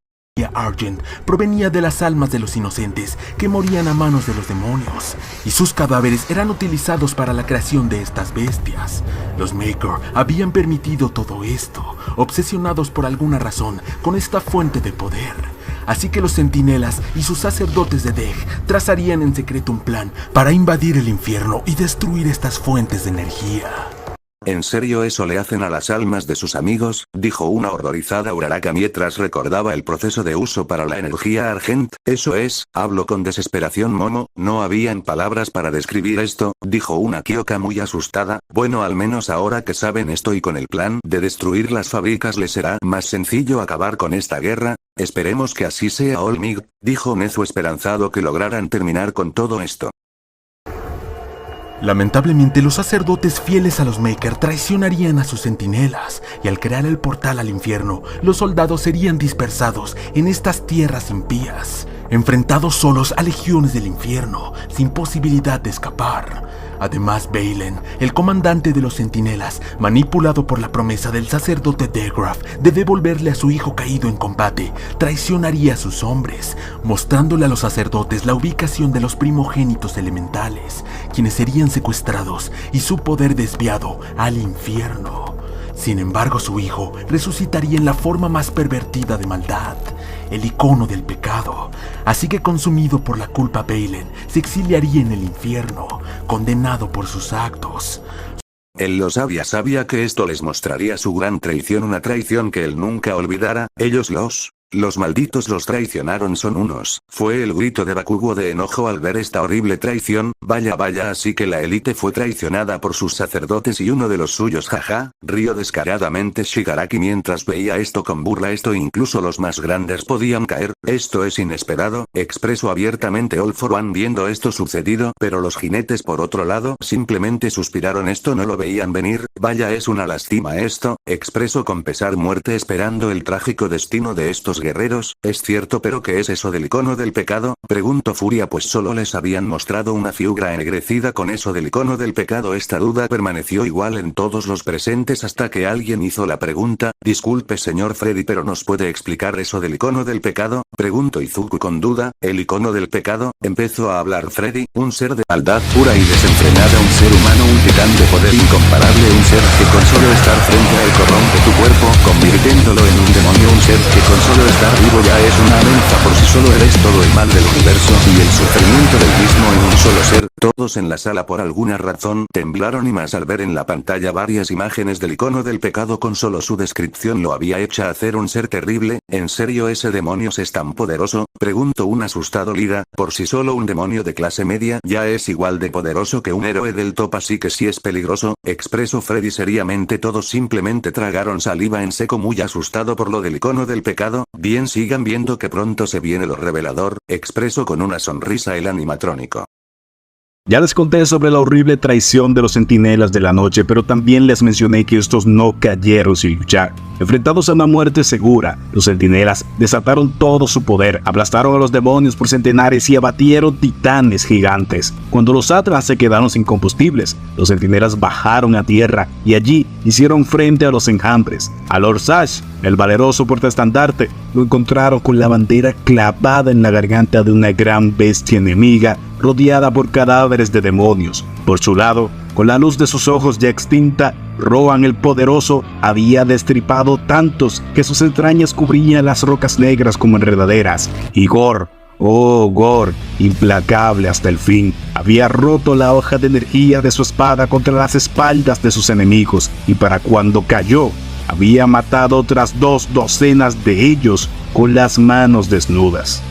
Argent provenía de las almas de los inocentes que morían a manos de los demonios, y sus cadáveres eran utilizados para la creación de estas bestias. Los Maker habían permitido todo esto, obsesionados por alguna razón con esta fuente de poder. Así que los centinelas y sus sacerdotes de Deg trazarían en secreto un plan para invadir el infierno y destruir estas fuentes de energía. ¿En serio eso le hacen a las almas de sus amigos?, dijo una horrorizada Uraraka mientras recordaba el proceso de uso para la energía Argent. Eso es, habló con desesperación Momo, no habían palabras para describir esto, dijo una Kyoka muy asustada. Bueno, al menos ahora que saben esto y con el plan de destruir las fábricas les será más sencillo acabar con esta guerra. Esperemos que así sea, Olmig, dijo Nezu esperanzado que lograran terminar con todo esto. Lamentablemente, los sacerdotes fieles a los Maker traicionarían a sus centinelas, y al crear el portal al infierno, los soldados serían dispersados en estas tierras impías, enfrentados solos a legiones del infierno, sin posibilidad de escapar. Además, Baylen, el comandante de los centinelas, manipulado por la promesa del sacerdote Degraff de devolverle a su hijo caído en combate, traicionaría a sus hombres, mostrándole a los sacerdotes la ubicación de los primogénitos elementales, quienes serían secuestrados y su poder desviado al infierno. Sin embargo, su hijo resucitaría en la forma más pervertida de maldad, el icono del pecado. Así que, consumido por la culpa, Baylen se exiliaría en el infierno, condenado por sus actos. Él lo sabía que esto les mostraría su gran traición, una traición que él nunca olvidara. Ellos los malditos los traicionaron, son unos. Fue el grito de Bakugo de enojo al ver esta horrible traición. Vaya, así que la élite fue traicionada por sus sacerdotes y uno de los suyos, jaja, rió descaradamente Shigaraki mientras veía esto con burla. Esto incluso los más grandes podían caer, esto es inesperado, expresó abiertamente All for One viendo esto sucedido, pero los jinetes por otro lado simplemente suspiraron, esto no lo veían venir. Vaya, es una lástima esto, expresó con pesar muerte esperando el trágico destino de estos guerreros. Es cierto, pero ¿qué es eso del icono del pecado? Preguntó Furia, pues solo les habían mostrado una figura ennegrecida con eso del icono del pecado. Esta duda permaneció igual en todos los presentes hasta que alguien hizo la pregunta. Disculpe señor Freddy, pero ¿nos puede explicar eso del icono del pecado? Preguntó Izuku con duda. ¿El icono del pecado? Empezó a hablar Freddy, un ser de maldad pura y desenfrenada, un ser humano, un titán de poder incomparable, un ser que con solo estar frente a él corrompe tu cuerpo, convirtiéndolo en un demonio, un ser que con solo estar vivo ya es una amenaza por sí solo, eres todo el mal del universo y el sufrimiento del mismo en un solo ser. Todos en la sala por alguna razón temblaron y más al ver en la pantalla varias imágenes del icono del pecado. Con solo su descripción lo había hecho hacer un ser terrible. ¿En serio ese demonio es tan poderoso? Preguntó un asustado Lida. Por si solo un demonio de clase media ya es igual de poderoso que un héroe del top, así que sí es peligroso, expresó Freddy seriamente. Todos simplemente tragaron saliva en seco, muy asustado por lo del icono del pecado. Bien, sigan viendo que pronto se viene lo revelador, expresó con una sonrisa el animatrónico. Ya les conté sobre la horrible traición de los centinelas de la noche, pero también les mencioné que estos no cayeron sin luchar. Enfrentados a una muerte segura, los centinelas desataron todo su poder, aplastaron a los demonios por centenares y abatieron titanes gigantes. Cuando los Atlas se quedaron sin combustibles, los centinelas bajaron a tierra y allí hicieron frente a los enjambres. A Lord Sash, el valeroso portaestandarte, lo encontraron con la bandera clavada en la garganta de una gran bestia enemiga, rodeada por cadáveres de demonios. Por su lado, con la luz de sus ojos ya extinta, Rohan el poderoso había destripado tantos que sus entrañas cubrían las rocas negras como enredaderas. Y Gore, oh Gore, implacable hasta el fin, había roto la hoja de energía de su espada contra las espaldas de sus enemigos, y para cuando cayó, había matado otras 2 docenas de ellos con las manos desnudas.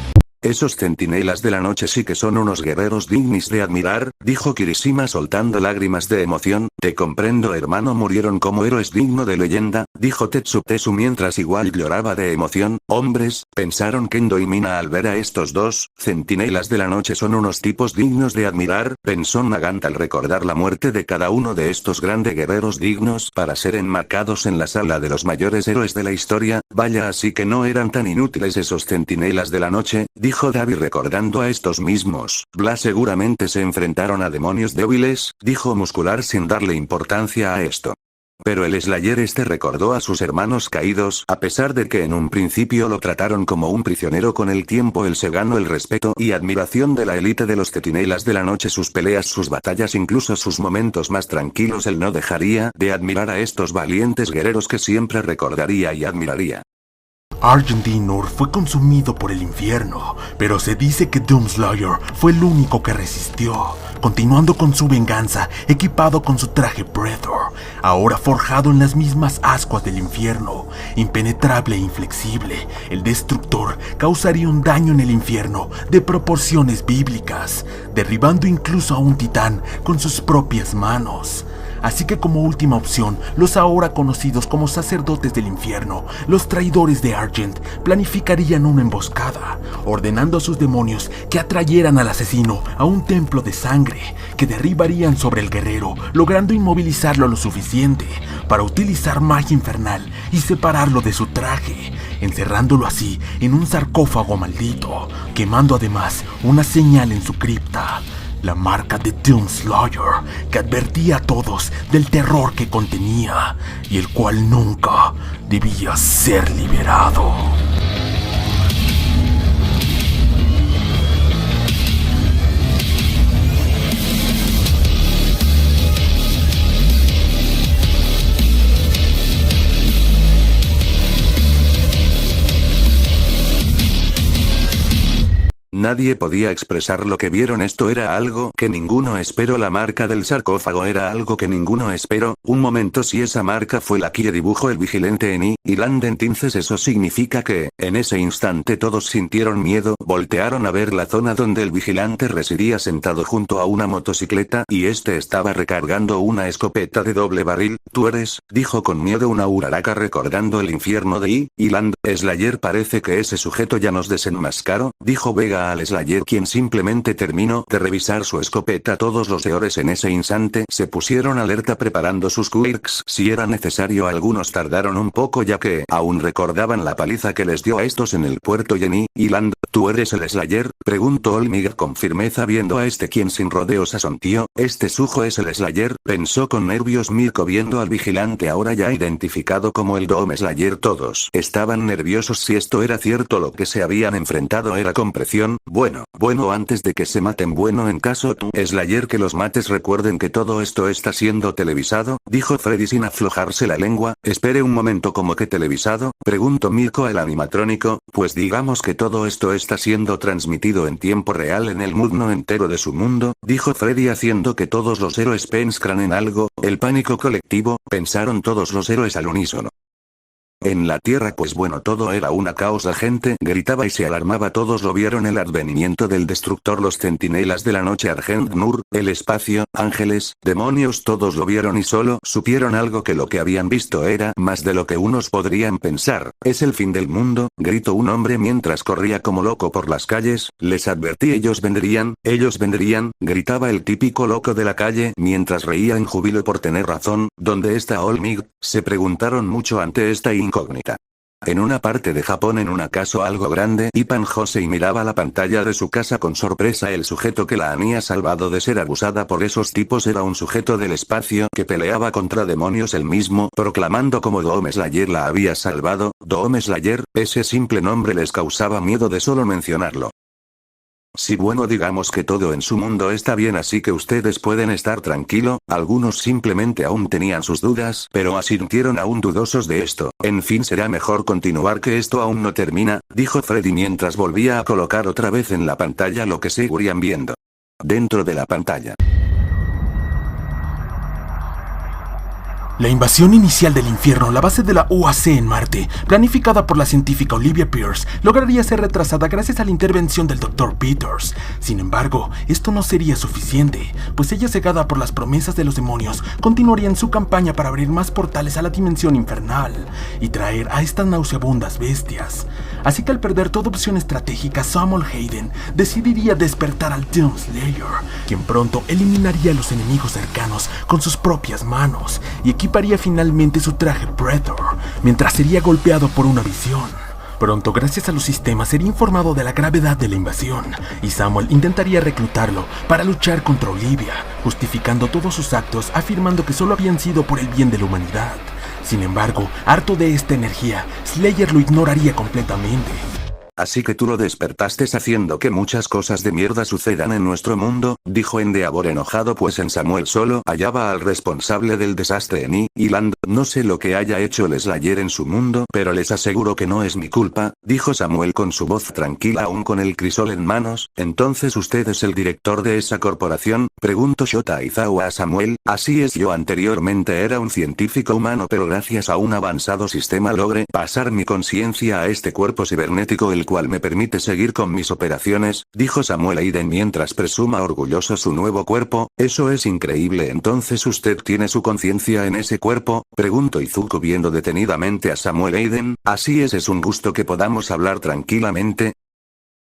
Esos centinelas de la noche sí que son unos guerreros dignos de admirar, dijo Kirishima soltando lágrimas de emoción. Te comprendo hermano, murieron como héroes digno de leyenda, dijo Tetsu mientras igual lloraba de emoción. Hombres, pensaron Kendo y Mina al ver a estos dos centinelas de la noche, son unos tipos dignos de admirar, pensó Nagant al recordar la muerte de cada uno de estos grandes guerreros dignos para ser enmarcados en la sala de los mayores héroes de la historia. Vaya, así que no eran tan inútiles esos centinelas de la noche, dijo Davi recordando a estos mismos. Bla, seguramente se enfrentaron a demonios débiles, dijo Muscular sin darle importancia a esto. Pero el Slayer recordó a sus hermanos caídos, a pesar de que en un principio lo trataron como un prisionero. Con el tiempo él se ganó el respeto y admiración de la élite de los centinelas de la noche. Sus peleas, sus batallas, incluso sus momentos más tranquilos, él no dejaría de admirar a estos valientes guerreros que siempre recordaría y admiraría. Argent Dinur fue consumido por el infierno, pero se dice que Doomslayer fue el único que resistió, continuando con su venganza, equipado con su traje Predator, ahora forjado en las mismas ascuas del infierno. Impenetrable e inflexible, el destructor causaría un daño en el infierno de proporciones bíblicas, derribando incluso a un titán con sus propias manos. Así que como última opción, los ahora conocidos como sacerdotes del infierno, los traidores de Argent, planificarían una emboscada, ordenando a sus demonios que atrayeran al asesino a un templo de sangre, que derribarían sobre el guerrero, logrando inmovilizarlo lo suficiente para utilizar magia infernal y separarlo de su traje, encerrándolo así en un sarcófago maldito, quemando además una señal en su cripta. La marca de Doomslayer, que advertía a todos del terror que contenía y el cual nunca debía ser liberado. Nadie podía expresar lo que vieron. Esto era algo que ninguno esperó. La marca del sarcófago era algo que ninguno esperó. Un momento, si esa marca fue la que dibujó el vigilante en Island, entonces eso significa que, en ese instante todos sintieron miedo, voltearon a ver la zona donde el vigilante residía sentado junto a una motocicleta y este estaba recargando una escopeta de doble barril. Tú eres, dijo con miedo una Uraraka recordando el infierno de Island. Slayer, parece que ese sujeto ya nos desenmascaró, dijo Vega al Slayer, quien simplemente terminó de revisar su escopeta. Todos los señores en ese instante se pusieron alerta preparando sus quirks si era necesario. Algunos tardaron un poco ya que aún recordaban la paliza que les dio a estos en el puerto y en Island. ¿Tú eres el Slayer?, preguntó Olmig con firmeza viendo a este, quien sin rodeos asontió. Este sujo es el Slayer, pensó con nervios Mirko viendo al vigilante ahora ya identificado como el Doom Slayer. Todos estaban nerviosos. Si esto era cierto, lo que se habían enfrentado era con presión. Bueno, antes de que se maten, en caso tú, Slayer, que los mates. Recuerden que todo esto está siendo televisado, dijo Freddy sin aflojarse la lengua. Espere un momento, ¿cómo que televisado?, preguntó Mirko al animatrónico. Pues digamos que todo esto está siendo transmitido en tiempo real en el mundo entero de su mundo, dijo Freddy haciendo que todos los héroes pensaran en algo. El pánico colectivo, pensaron todos los héroes al unísono. En la Tierra, pues todo era una caos. La gente gritaba y se alarmaba. Todos lo vieron, el advenimiento del destructor, los centinelas de la noche, Argent Nur, el espacio, ángeles, demonios. Todos lo vieron y solo supieron algo, que lo que habían visto era más de lo que unos podrían pensar. Es el fin del mundo, gritó un hombre mientras corría como loco por las calles. Les advertí, ellos vendrían, gritaba el típico loco de la calle mientras reía en júbilo por tener razón. ¿Dónde está Olmig?, se preguntaron mucho ante esta incógnita. En una parte de Japón, en una casa algo grande, Ipan Josei miraba la pantalla de su casa con sorpresa. El sujeto que la había salvado de ser abusada por esos tipos era un sujeto del espacio que peleaba contra demonios, el mismo, proclamando como Doom Slayer la había salvado. Doom Slayer, ese simple nombre les causaba miedo de solo mencionarlo. Sí, digamos que todo en su mundo está bien, así que ustedes pueden estar tranquilo. Algunos simplemente aún tenían sus dudas, pero asintieron aún dudosos de esto. En fin, será mejor continuar, que esto aún no termina, dijo Freddy mientras volvía a colocar otra vez en la pantalla lo que seguirían viendo. Dentro de la pantalla. La invasión inicial del infierno, la base de la UAC en Marte, planificada por la científica Olivia Pierce, lograría ser retrasada gracias a la intervención del Dr. Peters. Sin embargo, esto no sería suficiente, pues ella, cegada por las promesas de los demonios, continuaría en su campaña para abrir más portales a la dimensión infernal y traer a estas nauseabundas bestias. Así que al perder toda opción estratégica, Samuel Hayden decidiría despertar al Doomslayer, quien pronto eliminaría a los enemigos cercanos con sus propias manos y equiparía finalmente su traje Predator, mientras sería golpeado por una visión. Pronto, gracias a los sistemas, sería informado de la gravedad de la invasión, y Samuel intentaría reclutarlo para luchar contra Olivia, justificando todos sus actos, afirmando que solo habían sido por el bien de la humanidad. Sin embargo, harto de esta energía, Slayer lo ignoraría completamente. Así que tú lo despertaste haciendo que muchas cosas de mierda sucedan en nuestro mundo, dijo Endeavor enojado, pues en Samuel solo hallaba al responsable del desastre en Island. No sé lo que haya hecho el Slayer en su mundo, pero les aseguro que no es mi culpa, dijo Samuel con su voz tranquila aún con el crisol en manos. Entonces usted es el director de esa corporación, preguntó Shota Izawa a Samuel. Así es, yo anteriormente era un científico humano, pero gracias a un avanzado sistema logré pasar mi conciencia a este cuerpo cibernético, el cual me permite seguir con mis operaciones, dijo Samuel Hayden mientras presuma orgulloso su nuevo cuerpo. Eso es increíble. Entonces usted tiene su conciencia en ese cuerpo, preguntó Izuku viendo detenidamente a Samuel Hayden. Así es un gusto que podamos hablar tranquilamente.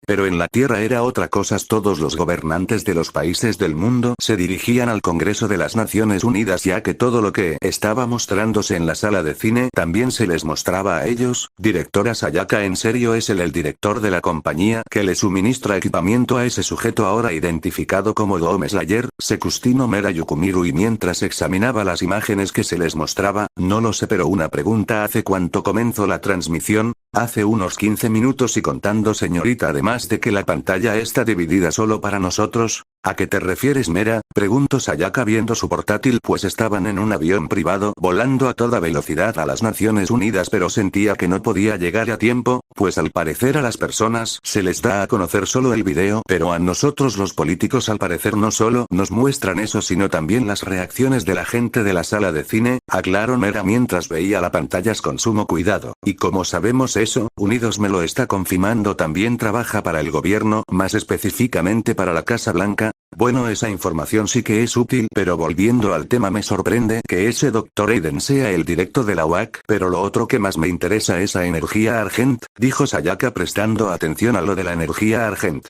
Pero en la Tierra era otra cosa. Todos los gobernantes de los países del mundo se dirigían al Congreso de las Naciones Unidas, ya que todo lo que estaba mostrándose en la sala de cine también se les mostraba a ellos. Directora Sayaka, ¿en serio es él el director de la compañía que le suministra equipamiento a ese sujeto ahora identificado como Dome Slayer? Sekustino Mera Yukumiru, y mientras examinaba las imágenes que se les mostraba, no lo sé, pero una pregunta: ¿hace cuánto comenzó la transmisión? Hace unos 15 minutos y contando, señorita, además de que la pantalla está dividida solo para nosotros. ¿A qué te refieres, Mera?, preguntó Sayaka viendo su portátil, pues estaban en un avión privado volando a toda velocidad a las Naciones Unidas, pero sentía que no podía llegar a tiempo, pues al parecer a las personas se les da a conocer solo el video, pero a nosotros los políticos al parecer no solo nos muestran eso, sino también las reacciones de la gente de la sala de cine, aclaró Mera mientras veía la pantalla con sumo cuidado. ¿Y cómo sabemos eso? Unidos me lo está confirmando, también trabaja para el gobierno, más específicamente para la Casa Blanca. Bueno, esa información sí que es útil, pero volviendo al tema, me sorprende que ese Dr. Aiden sea el directo de la UAC, pero lo otro que más me interesa es a energía Argent, dijo Sayaka prestando atención a lo de la energía Argent.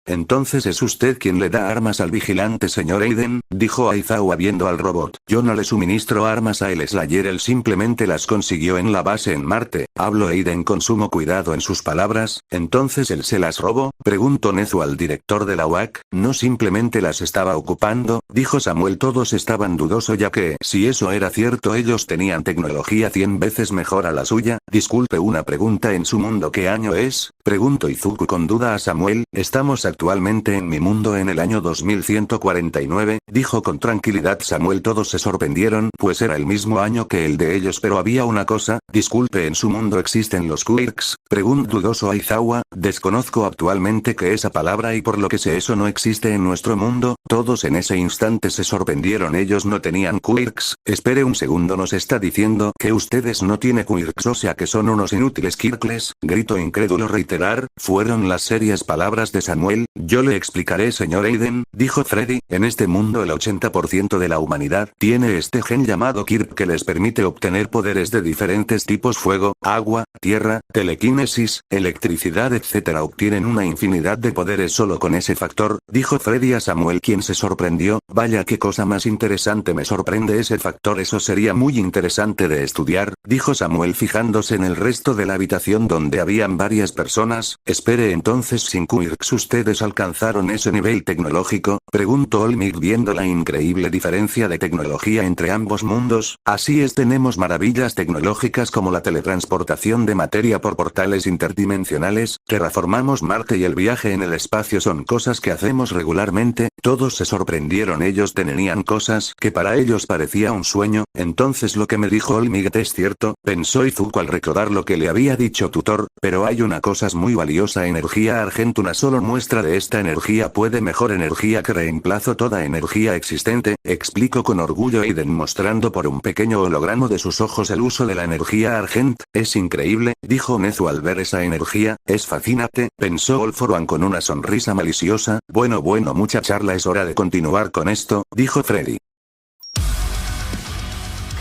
Entonces es usted quien le da armas al vigilante, señor Aiden, dijo Aizawa viendo al robot. Yo no le suministro armas a el Slayer, él simplemente las consiguió en la base en Marte. Habló Aiden con sumo cuidado en sus palabras. ¿Entonces él se las robó?, preguntó Nezu al director de la UAC. No, simplemente las estaba ocupando, dijo Samuel. Todos estaban dudosos, ya que, si eso era cierto, ellos tenían tecnología 100 veces mejor a la suya. Disculpe, una pregunta: ¿en su mundo qué año es?, preguntó Izuku con duda a Samuel. Estamos actualmente en mi mundo en el año 2149, dijo con tranquilidad Samuel. Todos se sorprendieron, pues era el mismo año que el de ellos, pero había una cosa. Disculpe, ¿en su mundo existen los quirks?, preguntó dudoso Aizawa. Desconozco actualmente que esa palabra, y por lo que sé eso no existe en nuestro mundo. Todos en ese instante se sorprendieron, ellos no tenían quirks. Espere un segundo, ¿nos está diciendo que ustedes no tienen quirks, o sea que son unos inútiles quirkles?, gritó incrédulo. Reiterar, fueron las serias palabras de Samuel. Yo le explicaré, señor Aiden, dijo Freddy. En este mundo el 80% de la humanidad tiene este gen llamado Kirk que les permite obtener poderes de diferentes tipos: fuego, agua, tierra, telequinesis, electricidad, etc. Obtienen una infinidad de poderes solo con ese factor, dijo Freddy a Samuel, quien se sorprendió. Vaya, qué cosa más interesante, me sorprende ese factor, eso sería muy interesante de estudiar, dijo Samuel fijándose en el resto de la habitación donde habían varias personas. Espere, entonces sin quirks ustedes alcanzaron ese nivel tecnológico, preguntó Olmec viendo la increíble diferencia de tecnología entre ambos mundos. Así es, tenemos maravillas tecnológicas como la teletransportación de materia por portales interdimensionales, terraformamos Marte y el viaje en el espacio son cosas que hacemos regularmente. Todos se sorprendieron, ellos tenían cosas que para ellos parecía un sueño. Entonces lo que me dijo Olmec es cierto, pensó Izuku al recordar lo que le había dicho Tutor, pero hay una cosa muy valiosa: energía Argent. Una solo muestra de esta energía puede mejor energía que reemplazo toda energía existente, explicó con orgullo Aiden mostrando por un pequeño holograma de sus ojos el uso de la energía Argent. Es increíble, dijo Nezu al ver esa energía. Es fascinante, pensó All For One con una sonrisa maliciosa. Bueno, mucha charla, es hora de continuar con esto, dijo Freddy.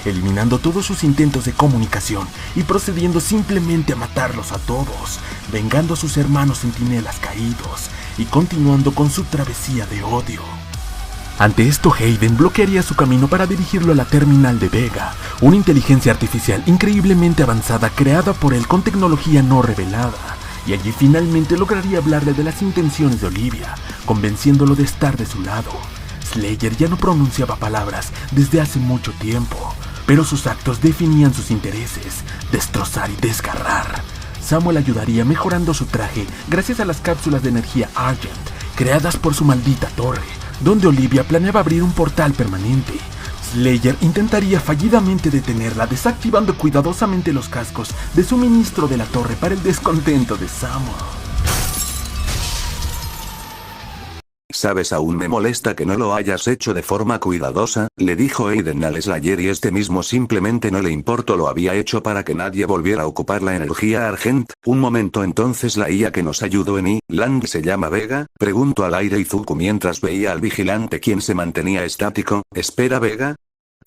Eliminando todos sus intentos de comunicación y procediendo simplemente a matarlos a todos, vengando a sus hermanos centinelas caídos y continuando con su travesía de odio. Ante esto, Hayden bloquearía su camino para dirigirlo a la terminal de Vega, una inteligencia artificial increíblemente avanzada creada por él con tecnología no revelada, y allí finalmente lograría hablarle de las intenciones de Olivia, convenciéndolo de estar de su lado. Slayer ya no pronunciaba palabras desde hace mucho tiempo, pero sus actos definían sus intereses: destrozar y desgarrar. Samuel ayudaría mejorando su traje gracias a las cápsulas de energía Argent, creadas por su maldita torre, donde Olivia planeaba abrir un portal permanente. Slayer intentaría fallidamente detenerla, desactivando cuidadosamente los cascos de suministro de la torre para el descontento de Samuel. ¿Sabes? Aún me molesta que no lo hayas hecho de forma cuidadosa, le dijo Aiden al Slayer, y este mismo simplemente no le importó. Lo había hecho para que nadie volviera a ocupar la energía Argent. Un momento, entonces la IA que nos ayudó en Land se llama Vega, preguntó al aire Izuku mientras veía al vigilante, quien se mantenía estático. ¿Espera, Vega?,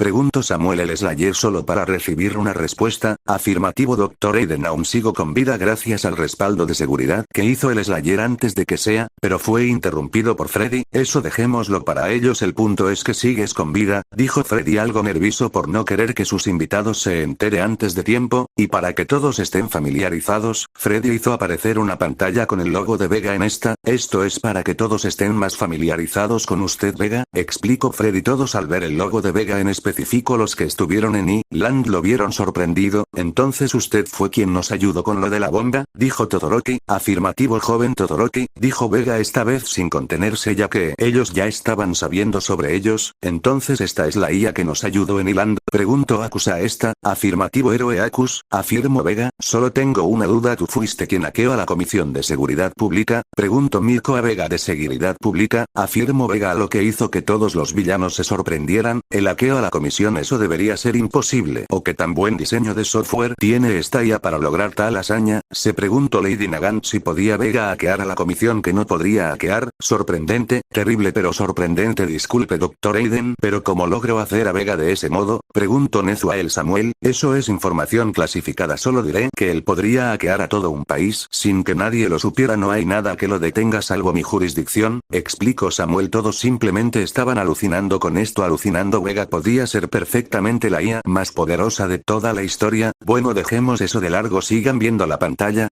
Preguntó Samuel el Slayer solo para recibir una respuesta. Afirmativo Dr. Aiden, aún sigo con vida gracias al respaldo de seguridad que hizo el Slayer antes de que sea, pero fue interrumpido por Freddy. Eso dejémoslo para ellos, el punto es que sigues con vida, dijo Freddy algo nervioso por no querer que sus invitados se entere antes de tiempo, y para que todos estén familiarizados, Freddy hizo aparecer una pantalla con el logo de Vega en esta. Esto es para que todos estén más familiarizados con usted, Vega, explicó Freddy. Todos al ver el logo de Vega, en específico los que estuvieron en I-Land, lo vieron sorprendido. Entonces usted fue quien nos ayudó con lo de la bomba, dijo Todoroki. Afirmativo joven Todoroki, dijo Vega esta vez sin contenerse ya que ellos ya estaban sabiendo sobre ellos. Entonces esta es la IA que nos ayudó en I-Land, preguntó Akus a esta. Afirmativo héroe Akus, afirmó Vega. Solo tengo una duda, ¿tú fuiste quien hackeó a la Comisión de Seguridad Pública? Preguntó Mirko a Vega. ¿De Seguridad Pública? Afirmó Vega, lo que hizo que todos los villanos se sorprendieran. El hackeo a la comisión, eso debería ser imposible. ¿O qué tan buen diseño de software tiene esta IA para lograr tal hazaña? Se preguntó Lady Nagant si podía Vega hackear a la comisión que no podría hackear. Sorprendente, terrible pero sorprendente. Disculpe Dr. Aiden, pero ¿cómo logró hacer a Vega de ese modo? Preguntó Nezu a el Samuel. Eso es información clasificada, solo diré que él podría hackear a todo un país sin que nadie lo supiera. No hay nada que lo detenga salvo mi jurisdicción, explicó Samuel. Todos simplemente estaban alucinando con esto, alucinando. Vega podía ser perfectamente la IA más poderosa de toda la historia. Bueno, dejemos eso de largo, sigan viendo la pantalla.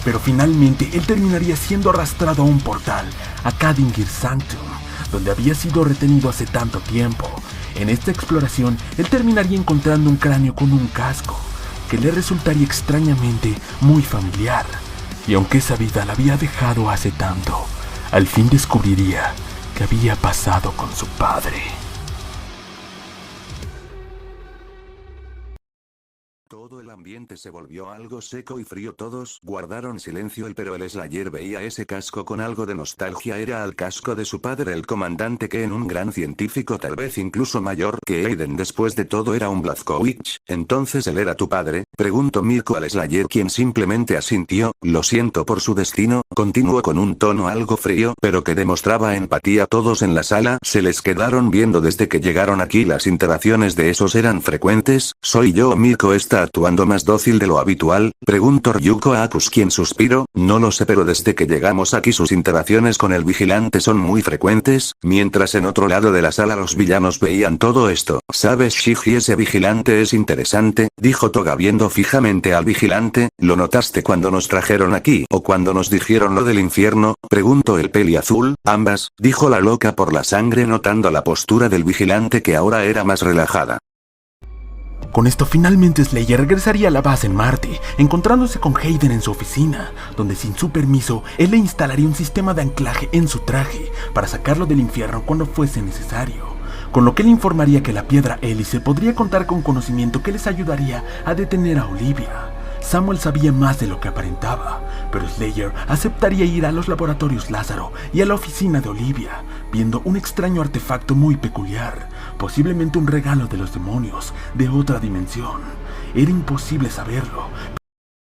Pero finalmente él terminaría siendo arrastrado a un portal, a Kadingir Sanctum, donde había sido retenido hace tanto tiempo. En esta exploración, él terminaría encontrando un cráneo con un casco, que le resultaría extrañamente muy familiar. Y aunque esa vida la había dejado hace tanto, al fin descubriría que había pasado con su padre. Todo el ambiente se volvió algo seco y frío. Todos guardaron silencio, pero el Slayer veía ese casco con algo de nostalgia. Era el casco de su padre, el comandante Ken, un gran científico, tal vez incluso mayor que Aiden. Después de todo era un Blazkowicz. Entonces él era tu padre, preguntó Mirko al Slayer, quien simplemente asintió. Lo siento por su destino, continuó con un tono algo frío, pero que demostraba empatía. Todos en la sala se les quedaron viendo desde que llegaron aquí. Las interacciones de esos eran frecuentes. Soy yo, Mirko está actuando más dócil de lo habitual, preguntó Ryuko a Akus, quien suspiró. No lo sé, pero desde que llegamos aquí sus interacciones con el vigilante son muy frecuentes. Mientras en otro lado de la sala los villanos veían todo esto. ¿Sabes, Shiji, ese vigilante es interesante?, dijo Toga viendo fijamente al vigilante. ¿Lo notaste cuando nos trajeron aquí o cuando nos dijeron lo del infierno?, preguntó el peli azul. Ambas, dijo la loca por la sangre, notando la postura del vigilante que ahora era más relajada. Con esto finalmente Slayer regresaría a la base en Marte, encontrándose con Hayden en su oficina, donde sin su permiso, él le instalaría un sistema de anclaje en su traje para sacarlo del infierno cuando fuese necesario, con lo que le informaría que la piedra hélice podría contar con conocimiento que les ayudaría a detener a Olivia. Samuel sabía más de lo que aparentaba, pero Slayer aceptaría ir a los laboratorios Lázaro y a la oficina de Olivia, viendo un extraño artefacto muy peculiar, posiblemente un regalo de los demonios de otra dimensión. Era imposible saberlo.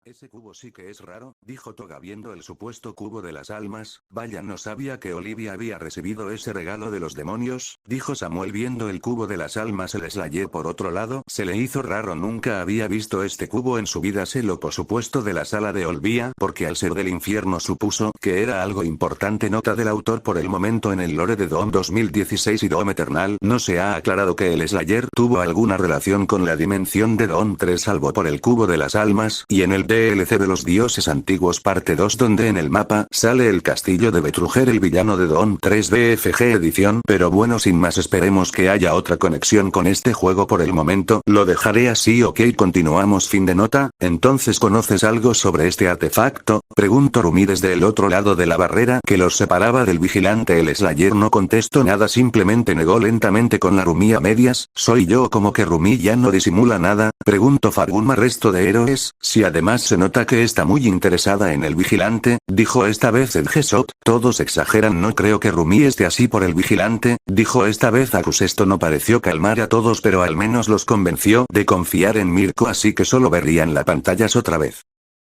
Ese cubo sí que es raro, dijo Toga viendo el supuesto cubo de las almas. Vaya, no sabía que Olivia había recibido ese regalo de los demonios, dijo Samuel viendo el cubo de las almas. El Slayer por otro lado, se le hizo raro, nunca había visto este cubo en su vida. Se lo por supuesto de la sala de Olivia, porque al ser del infierno supuso que era algo importante. Nota del autor: por el momento en el lore de Doom 2016 y Doom Eternal no se ha aclarado que el Slayer tuvo alguna relación con la dimensión de Doom 3 salvo por el cubo de las almas, y en el DLC de los dioses antiguos parte 2 donde en el mapa sale el castillo de Betruger, el villano de Doom 3 BFG edición. Pero bueno, sin más, esperemos que haya otra conexión con este juego. Por el momento lo dejaré así. Ok, continuamos. Fin de nota. Entonces, ¿conoces algo sobre este artefacto?, preguntó Rumi desde el otro lado de la barrera que los separaba del vigilante. El Slayer no contestó nada, simplemente negó lentamente con la Rumi a medias. ¿Soy yo? ¿Como que Rumi ya no disimula nada?, preguntó Faguma. Resto de héroes, si además se nota que está muy interesada en el vigilante, dijo esta vez el Gesot. Todos exageran, no creo que Rumi esté así por el vigilante, dijo esta vez Akus. Esto no pareció calmar a todos, pero al menos los convenció de confiar en Mirko, así que solo verían las pantallas otra vez.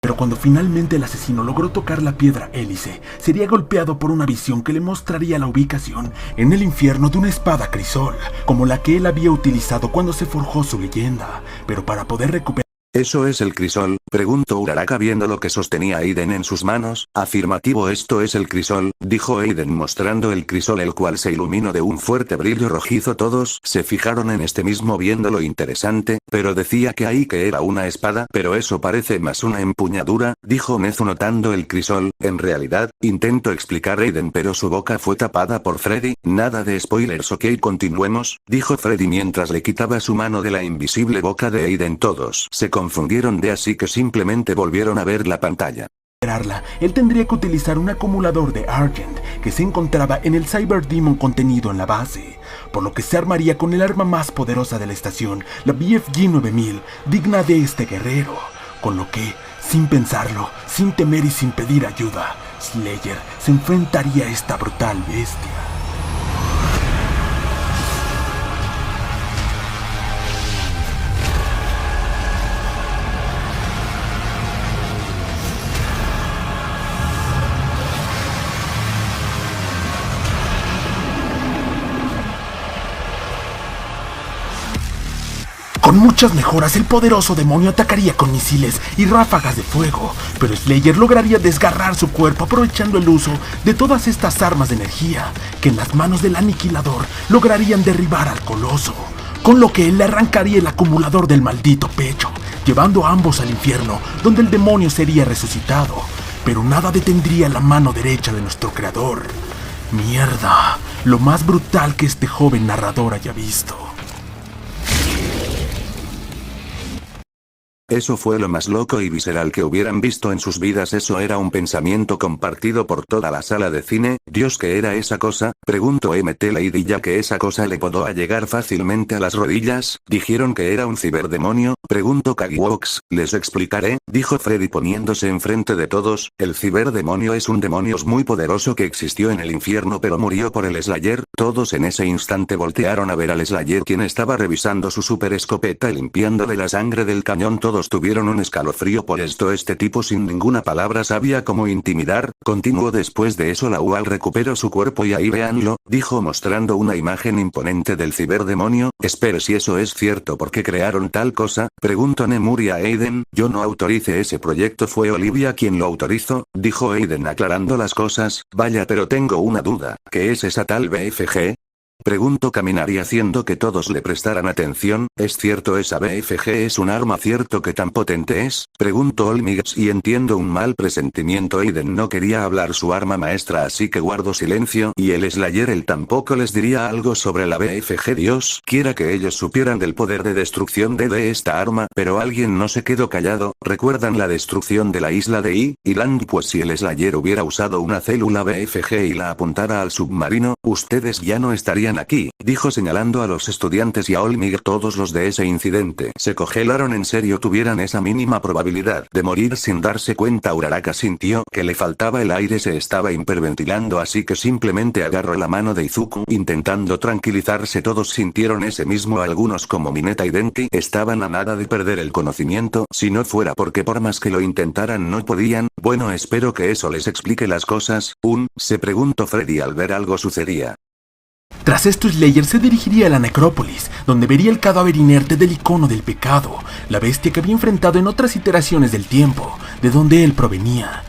Pero cuando finalmente el asesino logró tocar la piedra hélice, sería golpeado por una visión que le mostraría la ubicación en el infierno de una espada crisol, como la que él había utilizado cuando se forjó su leyenda. Pero para poder recuperar... ¿Eso es el crisol?, preguntó Uraraka viendo lo que sostenía Aiden en sus manos. Afirmativo, esto es el crisol, dijo Aiden mostrando el crisol, el cual se iluminó de un fuerte brillo rojizo. Todos se fijaron en este mismo viendo lo interesante, pero decía que ahí que era una espada, pero eso parece más una empuñadura, dijo Nezu notando el crisol. En realidad, intentó explicar Aiden, pero su boca fue tapada por Freddy. Nada de spoilers, ok, continuemos, dijo Freddy mientras le quitaba su mano de la invisible boca de Aiden. Todos se confundieron así que simplemente volvieron a ver la pantalla. Él tendría que utilizar un acumulador de Argent que se encontraba en el Cyber Demon contenido en la base, por lo que se armaría con el arma más poderosa de la estación, la BFG 9000, digna de este guerrero, con lo que, sin pensarlo, sin temer y sin pedir ayuda, Slayer se enfrentaría a esta brutal bestia. Con muchas mejoras, el poderoso demonio atacaría con misiles y ráfagas de fuego, pero Slayer lograría desgarrar su cuerpo aprovechando el uso de todas estas armas de energía, que en las manos del aniquilador lograrían derribar al coloso, con lo que él le arrancaría el acumulador del maldito pecho, llevando a ambos al infierno, donde el demonio sería resucitado, pero nada detendría la mano derecha de nuestro creador. Mierda, lo más brutal que este joven narrador haya visto. Eso fue lo más loco y visceral que hubieran visto en sus vidas. Eso era un pensamiento compartido por toda la sala de cine. Dios, ¿qué era esa cosa?, preguntó MT Lady, ya que esa cosa le podó llegar fácilmente a las rodillas. Dijeron que era un ciberdemonio, preguntó Kagiwox. Les explicaré, dijo Freddy poniéndose enfrente de todos. El ciberdemonio es un demonio muy poderoso que existió en el infierno pero murió por el Slayer. Todos en ese instante voltearon a ver al Slayer, quien estaba revisando su super escopeta y limpiándole la sangre del cañón. Todos tuvieron un escalofrío por esto. Este tipo sin ninguna palabra sabía cómo intimidar. Continuó. Después de eso la UAL recuperó su cuerpo y ahí véanlo, dijo mostrando una imagen imponente del ciberdemonio. Espere, si eso es cierto, ¿por qué crearon tal cosa?, preguntó Nemuri a Aiden. Yo no autoricé ese proyecto, fue Olivia quien lo autorizó, dijo Aiden aclarando las cosas. Vaya, pero tengo una duda, ¿qué es esa tal BFG?, preguntó Kaminari haciendo que todos le prestaran atención. ¿Es cierto esa BFG es un arma cierto que tan potente es?, preguntó Olmigas, y entiendo un mal presentimiento. Aiden no quería hablar su arma maestra, así que guardó silencio, y el Slayer él tampoco les diría algo sobre la BFG. Dios quiera que ellos supieran del poder de destrucción de esta arma, pero alguien no se quedó callado. ¿Recuerdan la destrucción de la isla de Island? Pues si el Slayer hubiera usado una célula BFG y la apuntara al submarino, ustedes ya no estarían aquí, dijo señalando a los estudiantes y a Olmig. Todos los de ese incidente se congelaron. ¿En serio tuvieran esa mínima probabilidad de morir sin darse cuenta? Uraraka sintió que le faltaba el aire, se estaba hiperventilando, así que simplemente agarró la mano de Izuku intentando tranquilizarse. Todos sintieron ese mismo, algunos como Mineta y Denki estaban a nada de perder el conocimiento, si no fuera porque por más que lo intentaran no podían. Bueno, espero que eso les explique las cosas. Se preguntó Freddy al ver algo sucedía. Tras esto, Slayer se dirigiría a la necrópolis, donde vería el cadáver inerte del icono del pecado, la bestia que había enfrentado en otras iteraciones del tiempo, de donde él provenía.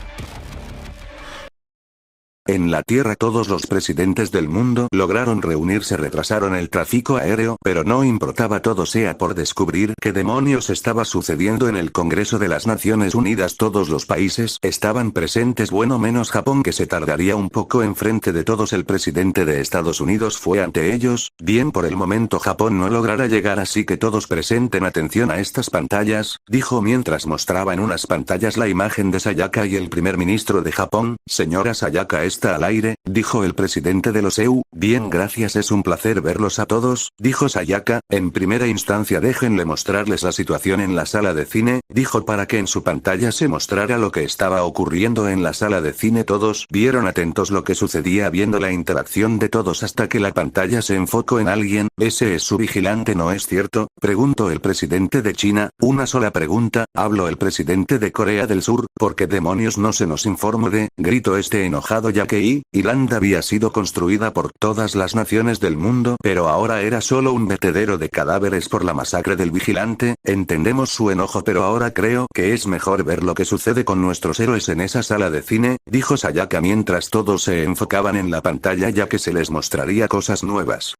En la Tierra todos los presidentes del mundo lograron reunirse, retrasaron el tráfico aéreo, pero no importaba, todo sea por descubrir qué demonios estaba sucediendo en el Congreso de las Naciones Unidas. Todos los países estaban presentes, bueno menos Japón, que se tardaría un poco. Enfrente de todos el presidente de Estados Unidos fue ante ellos. Bien, por el momento Japón no logrará llegar, así que todos presenten atención a estas pantallas, dijo mientras mostraba en unas pantallas la imagen de Sayaka y el primer ministro de Japón. Señora Sayaka, es está al aire, dijo el presidente de los EU. Bien, gracias, es un placer verlos a todos, dijo Sayaka. En primera instancia déjenle mostrarles la situación en la sala de cine, dijo para que en su pantalla se mostrara lo que estaba ocurriendo en la sala de cine. Todos vieron atentos lo que sucedía viendo la interacción de todos hasta que la pantalla se enfocó en alguien. ¿Ese es su vigilante, no es cierto?, preguntó el presidente de China. Una sola pregunta, habló el presidente de Corea del Sur. ¿Por qué demonios no se nos informó de? Gritó este enojado, ya que Irlanda había sido construida por todas las naciones del mundo, pero ahora era solo un vertedero de cadáveres por la masacre del vigilante. Entendemos su enojo, pero ahora creo que es mejor ver lo que sucede con nuestros héroes en esa sala de cine, dijo Sayaka mientras todos se enfocaban en la pantalla ya que se les mostraría cosas nuevas.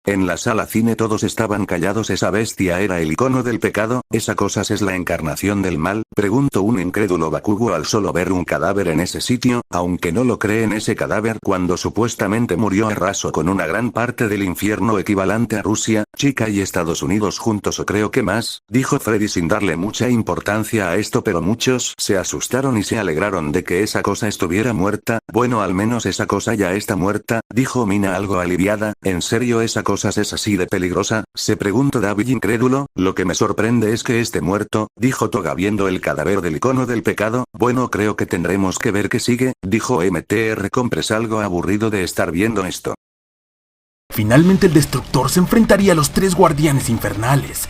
En la sala cine todos estaban callados. ¿Esa bestia era el icono del pecado? ¿Esa cosa es la encarnación del mal?, preguntó un incrédulo Bakugo al solo ver un cadáver en ese sitio, aunque no lo creen. Ese cadáver cuando supuestamente murió arrasó con una gran parte del infierno equivalente a Rusia, Chica y Estados Unidos juntos, o creo que más, dijo Freddy sin darle mucha importancia a esto, pero muchos se asustaron y se alegraron de que esa cosa estuviera muerta. Bueno, al menos esa cosa ya está muerta, dijo Mina algo aliviada. ¿En serio esa cosa es así de peligrosa?, se preguntó David incrédulo. Lo que me sorprende es que esté muerto, dijo Toga viendo el cadáver del icono del pecado. Bueno, creo que tendremos que ver qué sigue, dijo MTR Compres algo aburrido de estar viendo esto. Finalmente el destructor se enfrentaría a los 3 guardianes infernales.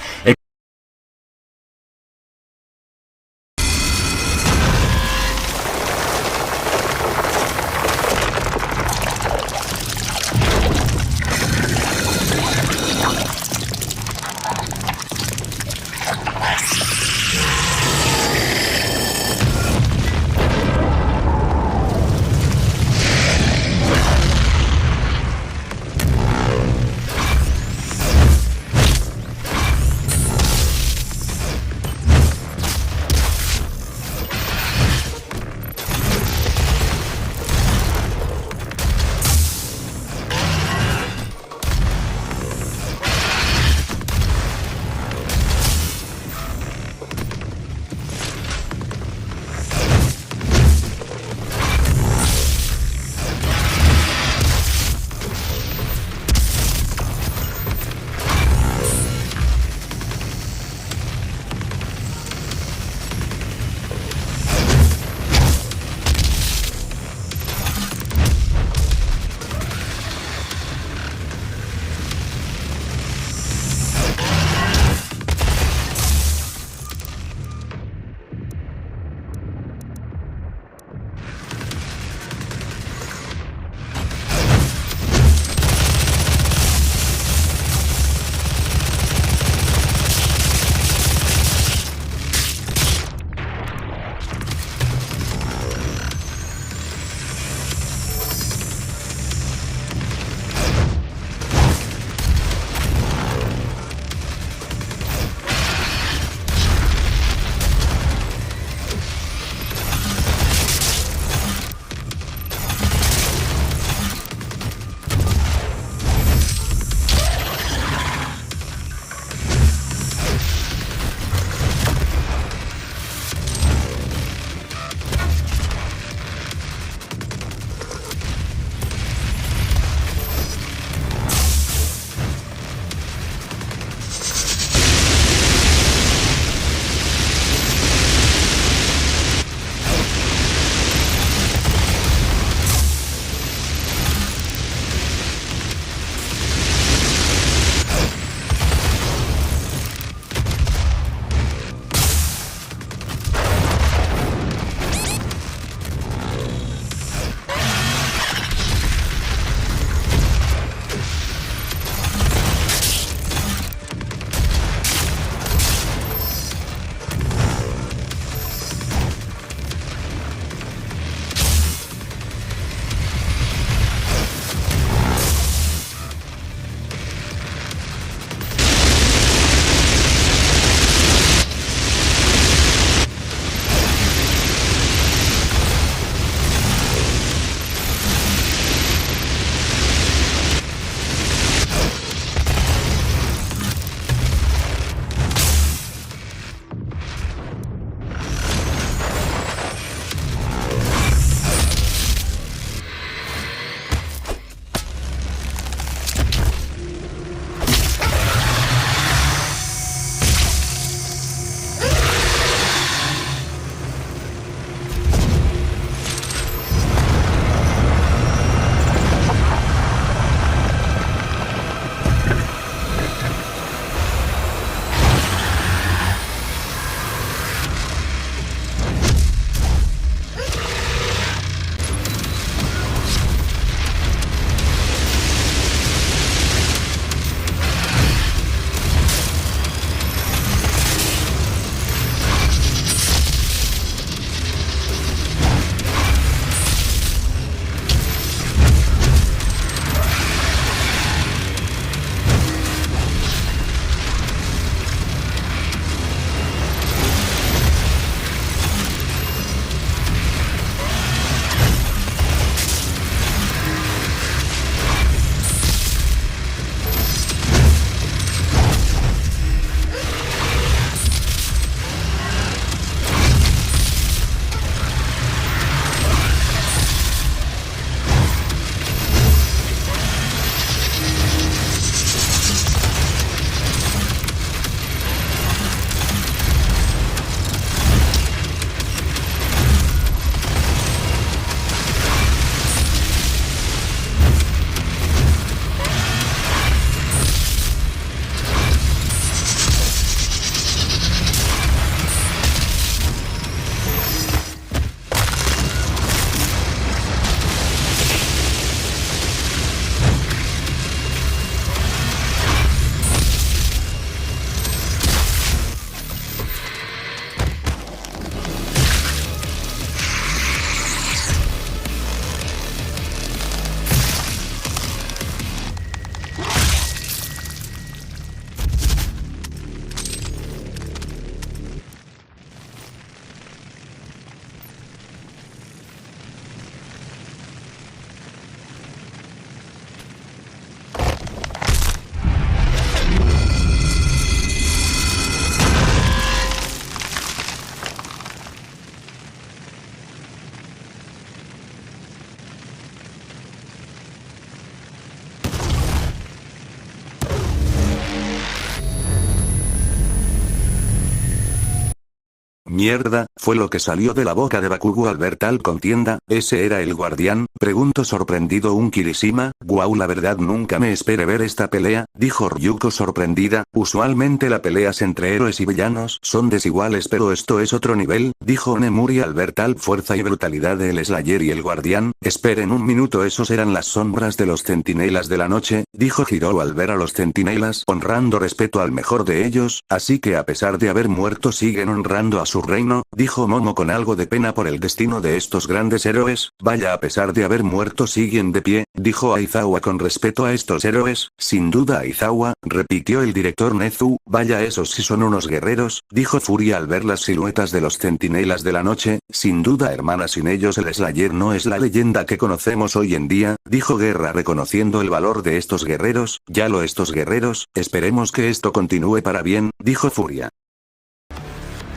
Mierda, fue lo que salió de la boca de Bakugo al ver tal contienda. ¿Ese era el guardián? Preguntó sorprendido un Kirishima. Guau, la verdad nunca me esperé ver esta pelea, dijo Ryuko sorprendida. Usualmente las peleas entre héroes y villanos son desiguales, pero esto es otro nivel, dijo Nemuri al ver tal fuerza y brutalidad del Slayer y el guardián. Esperen un minuto, esos eran las sombras de los centinelas de la noche, dijo Hirou al ver a los centinelas honrando respeto al mejor de ellos, así que a pesar de haber muerto siguen honrando a su reino, dijo Momo con algo de pena por el destino de estos grandes héroes. Vaya, a pesar de haber muerto siguen de pie, dijo Aizawa con respeto a estos héroes. Sin duda Aizawa, repitió el director Nezu. Vaya, esos sí son unos guerreros, dijo Furia al ver las siluetas de los centinelas de la noche. Sin duda hermana, sin ellos el Slayer no es la leyenda que conocemos hoy en día, dijo Guerra reconociendo el valor de estos guerreros. Ya lo estos guerreros, esperemos que esto continúe para bien, dijo Furia.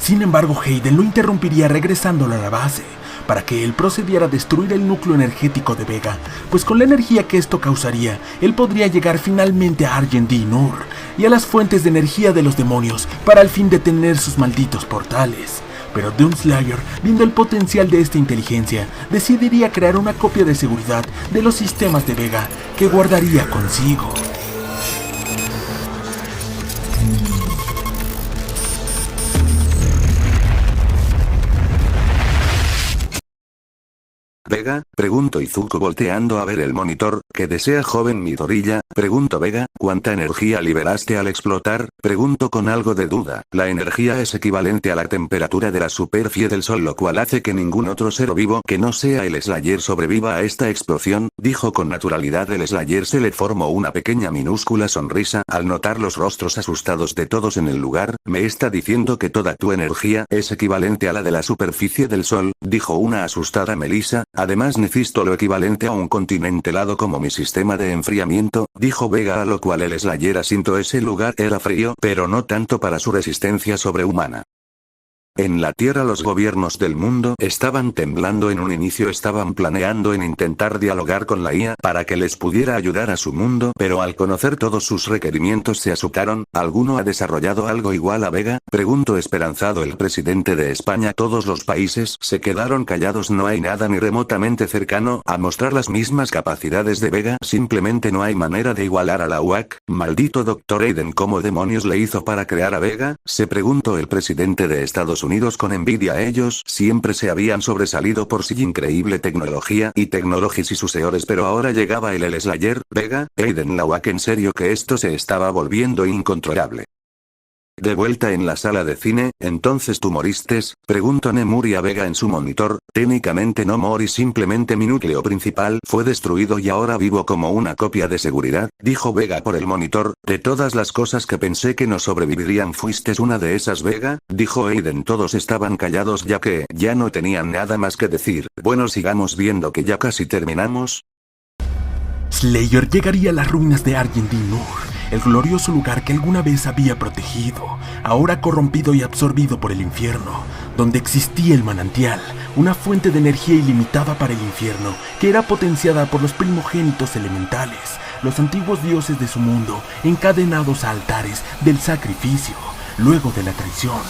Sin embargo, Hayden lo interrumpiría regresándolo a la base, para que él procediera a destruir el núcleo energético de Vega, pues con la energía que esto causaría, él podría llegar finalmente a Argent y Nur, y a las fuentes de energía de los demonios, para al fin detener sus malditos portales. Pero Doomslayer, viendo el potencial de esta inteligencia, decidiría crear una copia de seguridad de los sistemas de Vega, que guardaría consigo. ¿Vega? Preguntó Izuku volteando a ver el monitor. ¿Qué desea, joven Midoriya? Preguntó Vega. ¿Cuánta energía liberaste al explotar? Preguntó con algo de duda. La energía es equivalente a la temperatura de la superficie del sol, lo cual hace que ningún otro ser vivo que no sea el Slayer sobreviva a esta explosión, dijo con naturalidad. El Slayer se le formó una pequeña minúscula sonrisa al notar los rostros asustados de todos en el lugar. ¿Me está diciendo que toda tu energía es equivalente a la de la superficie del sol? Dijo una asustada Melissa. Además necesito lo equivalente a un continente helado como mi sistema de enfriamiento, dijo Vega, a lo cual el Slayer asintió. Ese lugar era frío, pero no tanto para su resistencia sobrehumana. En la Tierra los gobiernos del mundo estaban temblando. En un inicio estaban planeando en intentar dialogar con la IA para que les pudiera ayudar a su mundo, pero al conocer todos sus requerimientos se asustaron. ¿Alguno ha desarrollado algo igual a Vega? Preguntó esperanzado el presidente de España. Todos los países se quedaron callados. No hay nada ni remotamente cercano a mostrar las mismas capacidades de Vega. Simplemente no hay manera de igualar a la UAC. Maldito Dr. Aiden, ¿cómo demonios le hizo para crear a Vega? Se preguntó el presidente de Estados Unidos con envidia. Ellos siempre se habían sobresalido por su increíble tecnología y tecnologías y sus señores, pero ahora llegaba el Slayer. Vega, Aiden, la UAC, en serio que esto se estaba volviendo incontrolable. De vuelta en la sala de cine, ¿entonces tú moriste? Preguntó Nemuri a Vega en su monitor. Técnicamente no morí, simplemente mi núcleo principal fue destruido y ahora vivo como una copia de seguridad, dijo Vega por el monitor. De todas las cosas que pensé que no sobrevivirían, fuiste una de esas, Vega, dijo Aiden. Todos estaban callados ya que ya no tenían nada más que decir. Bueno, sigamos viendo que ya casi terminamos. Slayer llegaría a las ruinas de Argent y Nur, el glorioso lugar que alguna vez había protegido, ahora corrompido y absorbido por el infierno, donde existía el manantial, una fuente de energía ilimitada para el infierno, que era potenciada por los primogénitos elementales, los antiguos dioses de su mundo, encadenados a altares del sacrificio, luego de la traición.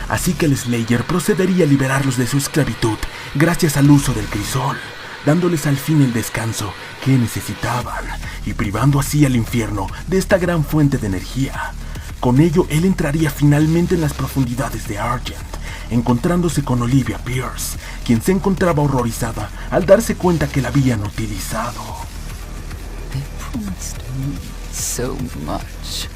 Así que el Slayer procedería a liberarlos de su esclavitud, gracias al uso del crisol, dándoles al fin el descanso que necesitaban, y privando así al infierno de esta gran fuente de energía. Con ello, él entraría finalmente en las profundidades de Argent, encontrándose con Olivia Pierce, quien se encontraba horrorizada al darse cuenta que la habían utilizado. They promised me so much.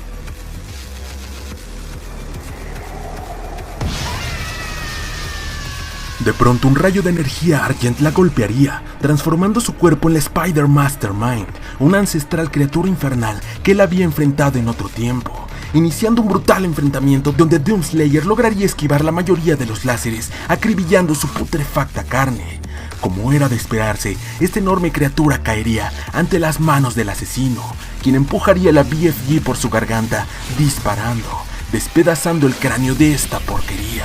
De pronto un rayo de energía Argent la golpearía, transformando su cuerpo en la Spider Mastermind, una ancestral criatura infernal que él había enfrentado en otro tiempo, iniciando un brutal enfrentamiento donde Doomslayer lograría esquivar la mayoría de los láseres, acribillando su putrefacta carne. Como era de esperarse, esta enorme criatura caería ante las manos del asesino, quien empujaría la BFG por su garganta, disparando, despedazando el cráneo de esta porquería.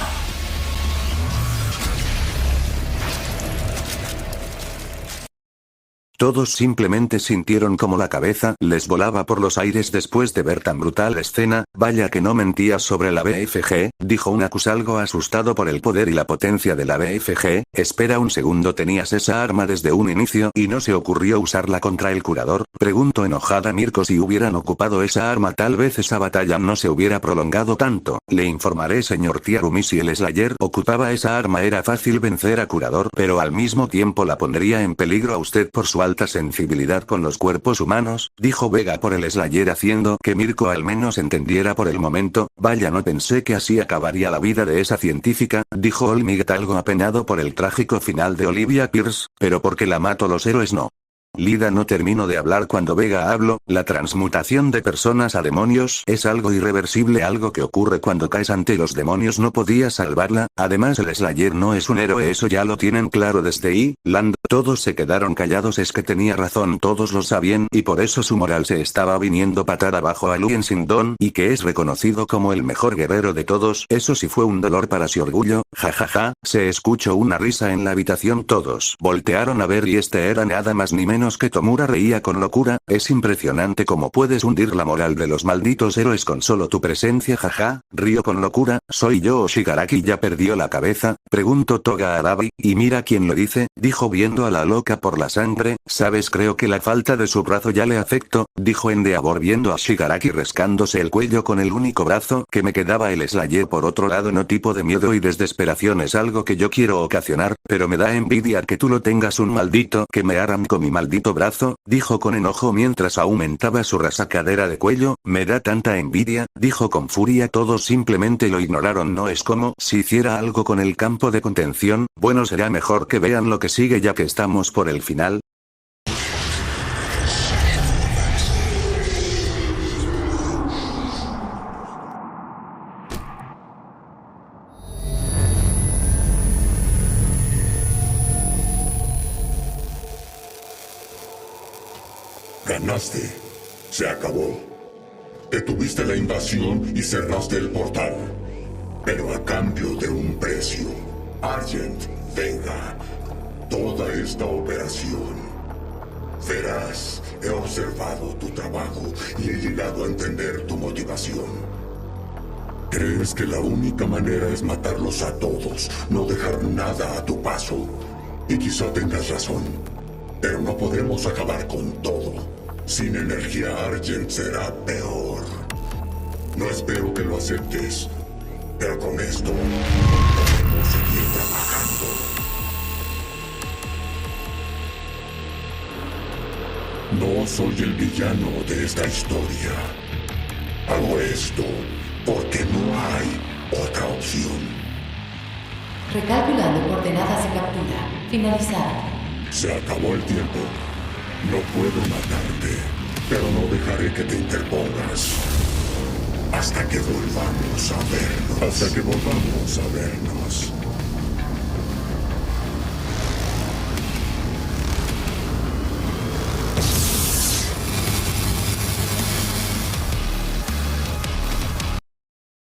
Todos simplemente sintieron como la cabeza les volaba por los aires después de ver tan brutal escena. Vaya que no mentías sobre la BFG, dijo Unakus algo asustado por el poder y la potencia de la BFG. Espera un segundo, ¿tenías esa arma desde un inicio y no se ocurrió usarla contra el curador? Preguntó enojada Mirko. Si hubieran ocupado esa arma tal vez esa batalla no se hubiera prolongado tanto. Le informaré señor Tiarumi, si el Slayer ocupaba esa arma era fácil vencer a curador, pero al mismo tiempo la pondría en peligro a usted por su alta sensibilidad con los cuerpos humanos, dijo Vega por el Slayer haciendo que Mirko al menos entendiera por el momento. Vaya, no pensé que así acabaría la vida de esa científica, dijo Olmigt algo apenado por el trágico final de Olivia Pierce, pero porque la mato los héroes no. Lida no terminó de hablar cuando Vega habló. La transmutación de personas a demonios es algo irreversible, algo que ocurre cuando caes ante los demonios, no podía salvarla. Además el Slayer no es un héroe, eso ya lo tienen claro desde I-Land. Todos se quedaron callados, es que tenía razón, todos lo sabían y por eso su moral se estaba viniendo patada abajo a Luen Sindon, y que es reconocido como el mejor guerrero de todos. Eso sí fue un dolor para su orgullo. Jajaja, se escuchó una risa en la habitación, todos voltearon a ver y este era nada más ni menos que Tomura. Reía con locura. Es impresionante cómo puedes hundir la moral de los malditos héroes con solo tu presencia, jaja. Río con locura. ¿Soy yo o Shigaraki ya perdió la cabeza? Preguntó Toga Arabi. Y mira quién lo dice, dijo viendo a la loca por la sangre. Sabes, creo que la falta de su brazo ya le afectó, dijo Endeavor viendo a Shigaraki rascándose el cuello con el único brazo que me quedaba. El Slayer por otro lado, no tipo de miedo y desesperación es algo que yo quiero ocasionar, pero me da envidia que tú lo tengas, un maldito que me arrancó mi maldito brazo, dijo con enojo mientras aumentaba su rasacadera de cuello. Me da tanta envidia, dijo con furia. Todos simplemente lo ignoraron. No es como si hiciera algo con el campo de contención. Bueno, será mejor que vean lo que sigue ya que estamos por el final. Ganaste. Se acabó. Detuviste la invasión y cerraste el portal. Pero a cambio de un precio. Argent, Vega, toda esta operación. Verás, he observado tu trabajo y he llegado a entender tu motivación. Crees que la única manera es matarlos a todos, no dejar nada a tu paso. Y quizá tengas razón. Pero no podemos acabar con todo. Sin energía Argent será peor. No espero que lo aceptes, pero con esto podemos seguir trabajando. No soy el villano de esta historia. Hago esto porque no hay otra opción. Recalculando coordenadas de captura. Finalizada. Se acabó el tiempo. No puedo matarte, pero no dejaré que te interpongas. Hasta que volvamos a vernos. Hasta que volvamos a vernos.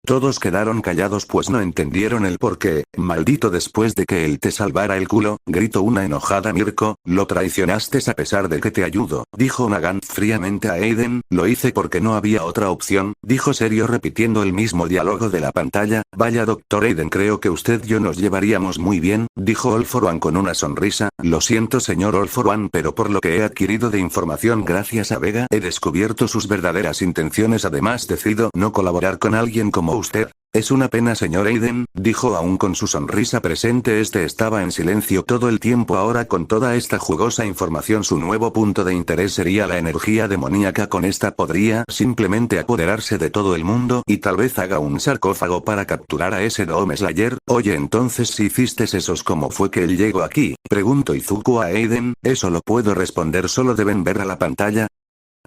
Todos quedaron callados pues no entendieron el porqué. Maldito, después de que él te salvara el culo, gritó una enojada Mirko. Lo traicionaste a pesar de que te ayudo, dijo Nagant fríamente a Aiden. Lo hice porque no había otra opción, dijo serio repitiendo el mismo diálogo de la pantalla. Vaya doctor Aiden, creo que usted y yo nos llevaríamos muy bien, dijo All for One con una sonrisa. Lo siento señor All for One, pero por lo que he adquirido de información gracias a Vega, he descubierto sus verdaderas intenciones. Además decido no colaborar con alguien como usted. Es una pena señor Aiden, dijo aún con su sonrisa presente. Este estaba en silencio todo el tiempo. Ahora con toda esta jugosa información su nuevo punto de interés sería la energía demoníaca. Con esta podría simplemente apoderarse de todo el mundo y tal vez haga un sarcófago para capturar a ese Dome Slayer. Oye, entonces si hiciste esos, ¿cómo fue que él llegó aquí? Preguntó Izuku a Aiden. Eso lo puedo responder, solo deben ver a la pantalla.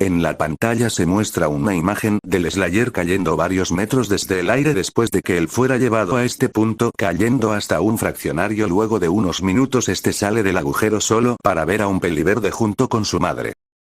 En la pantalla se muestra una imagen del Slayer cayendo varios metros desde el aire después de que él fuera llevado a este punto, cayendo hasta un fraccionario. Luego de unos minutos este sale del agujero solo para ver a un peliverde junto con su madre.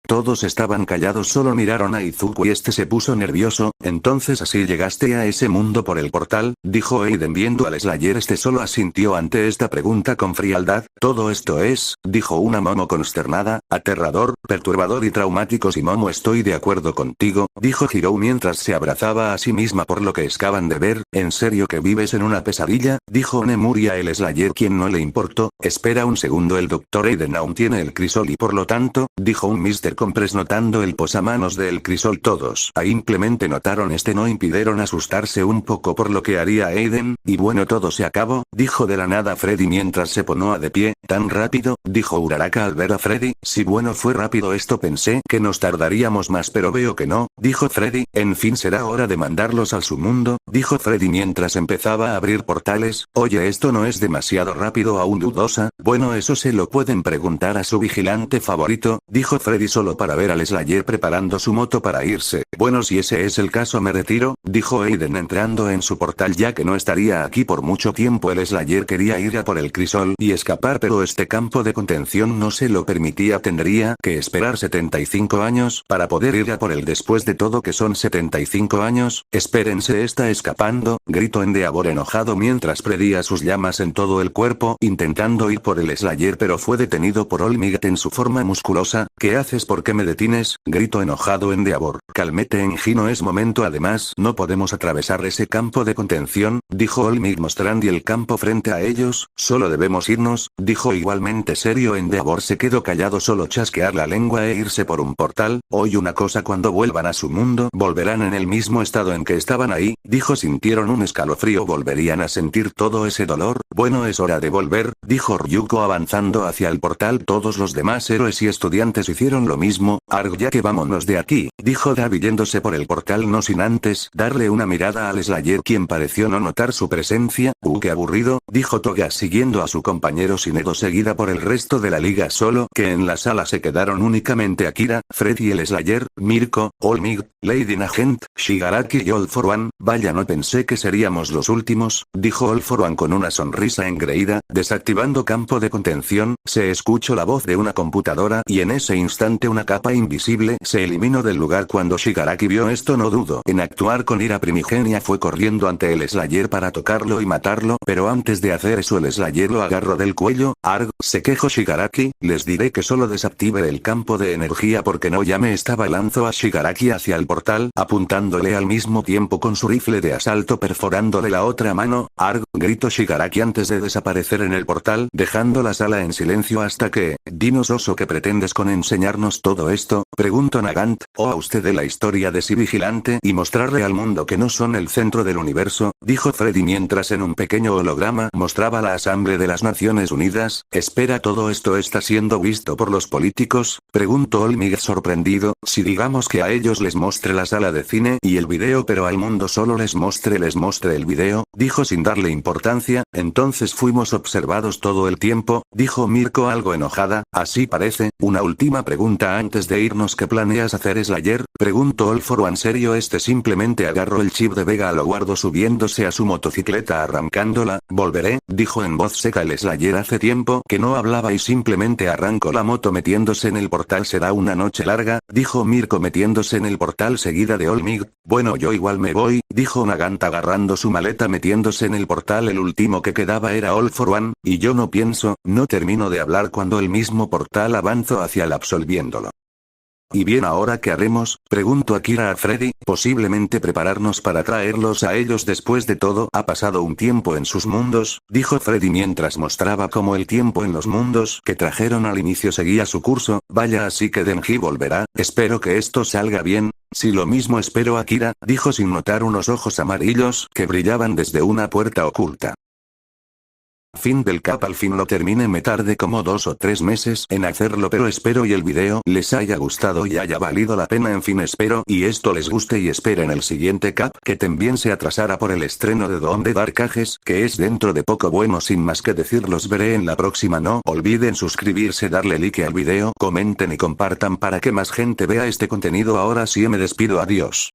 Todos estaban callados, solo miraron a Izuku y este se puso nervioso. Entonces así llegaste a ese mundo por el portal, dijo Aiden viendo al Slayer. Este solo asintió ante esta pregunta con frialdad. Todo esto es, dijo una Momo consternada, aterrador, perturbador y traumático. Si Momo, estoy de acuerdo contigo, dijo Hirou mientras se abrazaba a sí misma por lo que acaban de ver. ¿En serio que vives en una pesadilla? Dijo Nemuria el Slayer, quien no le importó. Espera un segundo, el Dr. Aiden aún tiene el crisol y por lo tanto, dijo un Mr. Compress notando el posamanos del crisol. Todos ahí simplemente notaron no impidieron asustarse un poco por lo que haría Aiden, y bueno, todo se acabó, dijo de la nada Freddy mientras se ponía de pie. ¿Tan rápido?, dijo Uraraka al ver a Freddy. Sí, bueno, fue rápido esto, pensé que nos tardaríamos más pero veo que no, dijo Freddy. En fin, será hora de mandarlos al submundo, dijo Freddy mientras empezaba a abrir portales. Oye, esto no es demasiado rápido aún, dudosa. Bueno, eso se lo pueden preguntar a su vigilante favorito, dijo Freddy solo para ver al Slayer preparando su moto para irse. Bueno, si ese es el caso me retiro, dijo Aiden entrando en su portal ya que no estaría aquí por mucho tiempo. El Slayer quería ir a por el crisol y escapar pero este campo de contención no se lo permitía. Tendría que esperar 75 años para poder ir a por él. Después de todo, que son 75 años, espérense, está escapando, gritó Endeavor enojado mientras prendía sus llamas en todo el cuerpo intentando ir por el Slayer pero fue detenido por Olmig en su forma musculosa. ¿Qué haces? ¿Por qué me detienes?, gritó enojado Endeavor. Cálmate, Enji, no es momento, además no podemos atravesar ese campo de contención, dijo Olmig mostrando el campo frente a ellos. Solo debemos irnos, dijo igualmente serio Endeavor. Se quedó callado, solo chasquear la lengua e irse por un portal. Oye, una cosa, cuando vuelvan a su mundo volverán en el mismo estado en que estaban ahí, dijo. Sintieron un escalofrío, volverían a sentir todo ese dolor. Bueno, es hora de volver, dijo Ryuko avanzando hacia el portal. Todos los demás héroes y estudiantes hicieron lo mismo. Arg, ya que vámonos de aquí, dijo Davi yéndose por el portal no sin antes darle una mirada al Slayer, quien pareció no notar su presencia. Qué aburrido, dijo Toga siguiendo a su compañero Shinedo seguida por el resto de la liga, solo que en la sala se quedaron únicamente Akira, Freddy, el Slayer, Mirko, Olmig, Lady Nagent, Shigaraki y All for One. Vaya, no pensé que seríamos los últimos, dijo All for One con una sonrisa engreída. Desactivando campo de contención, se escuchó la voz de una computadora y en ese instante una capa invisible se eliminó del lugar. Cuando Shigaraki vio esto no dudó en actuar con ira primigenia, fue corriendo ante el Slayer para tocarlo y matarlo, pero antes de hacer eso el Slayer lo agarró del cuello. Arg, se quejó Shigaraki, les diré que solo desactive el campo de energía porque no ya me estaba. Lanzó a Shigaraki hacia el portal, apuntándole al mismo tiempo con su rifle de asalto, perforándole la otra mano. Arg, gritó Shigaraki antes de desaparecer en el portal, dejando la sala en silencio. Hasta que, dinos oso, ¿qué pretendes con enseñarnos todo esto?, preguntó Nagant. ¿O a usted de la historia de sí vigilante y mostrarle al mundo que no son el centro del universo?, dijo Freddy mientras en un pequeño holograma mostraba la Asamblea de las Naciones Unidas. Espera, ¿todo esto está siendo visto por los políticos?, preguntó Olmig sorprendido. Si digamos que a ellos les mostré la sala de cine y el video pero al mundo solo les mostré el video, dijo sin darle importancia. Entonces fuimos observados todo el tiempo, dijo Mirko algo enojada. Así parece. Una última pregunta antes de irnos, ¿qué planeas hacer, Slayer?, preguntó All for One serio. Simplemente agarró el chip de Vega, lo guardó subiéndose a su motocicleta arrancándola. Volveré, dijo en voz seca el Slayer. Hace tiempo que no hablaba y simplemente arrancó la moto metiéndose en el portal. Será una noche larga, dijo Mirko metiéndose en el portal seguida de Olmig. Bueno, yo igual me voy, dijo Nagant agarrando su maleta metiéndose en el portal. El último que quedaba era All for One, y yo no pienso, no terminó de hablar cuando el mismo portal avanzó hacia él absolviéndolo. ¿Y bien, ahora qué haremos?, preguntó Akira a Freddy. Posiblemente prepararnos para traerlos a ellos. Después de todo, ha pasado un tiempo en sus mundos, dijo Freddy mientras mostraba cómo el tiempo en los mundos que trajeron al inicio seguía su curso. Vaya, así que Denji volverá. Espero que esto salga bien. Sí, lo mismo espero, Akira, dijo sin notar unos ojos amarillos que brillaban desde una puerta oculta. Fin del cap. Al fin lo terminé, me tardé como 2 o 3 meses en hacerlo, pero espero y el video les haya gustado y haya valido la pena. En fin, espero y esto les guste y esperen el siguiente cap, que también se atrasará por el estreno de Donde Dark Ages, que es dentro de poco. Bueno, sin más que decir, los veré en la próxima. No olviden suscribirse, darle like al video, comenten y compartan para que más gente vea este contenido. Ahora sí me despido, adiós.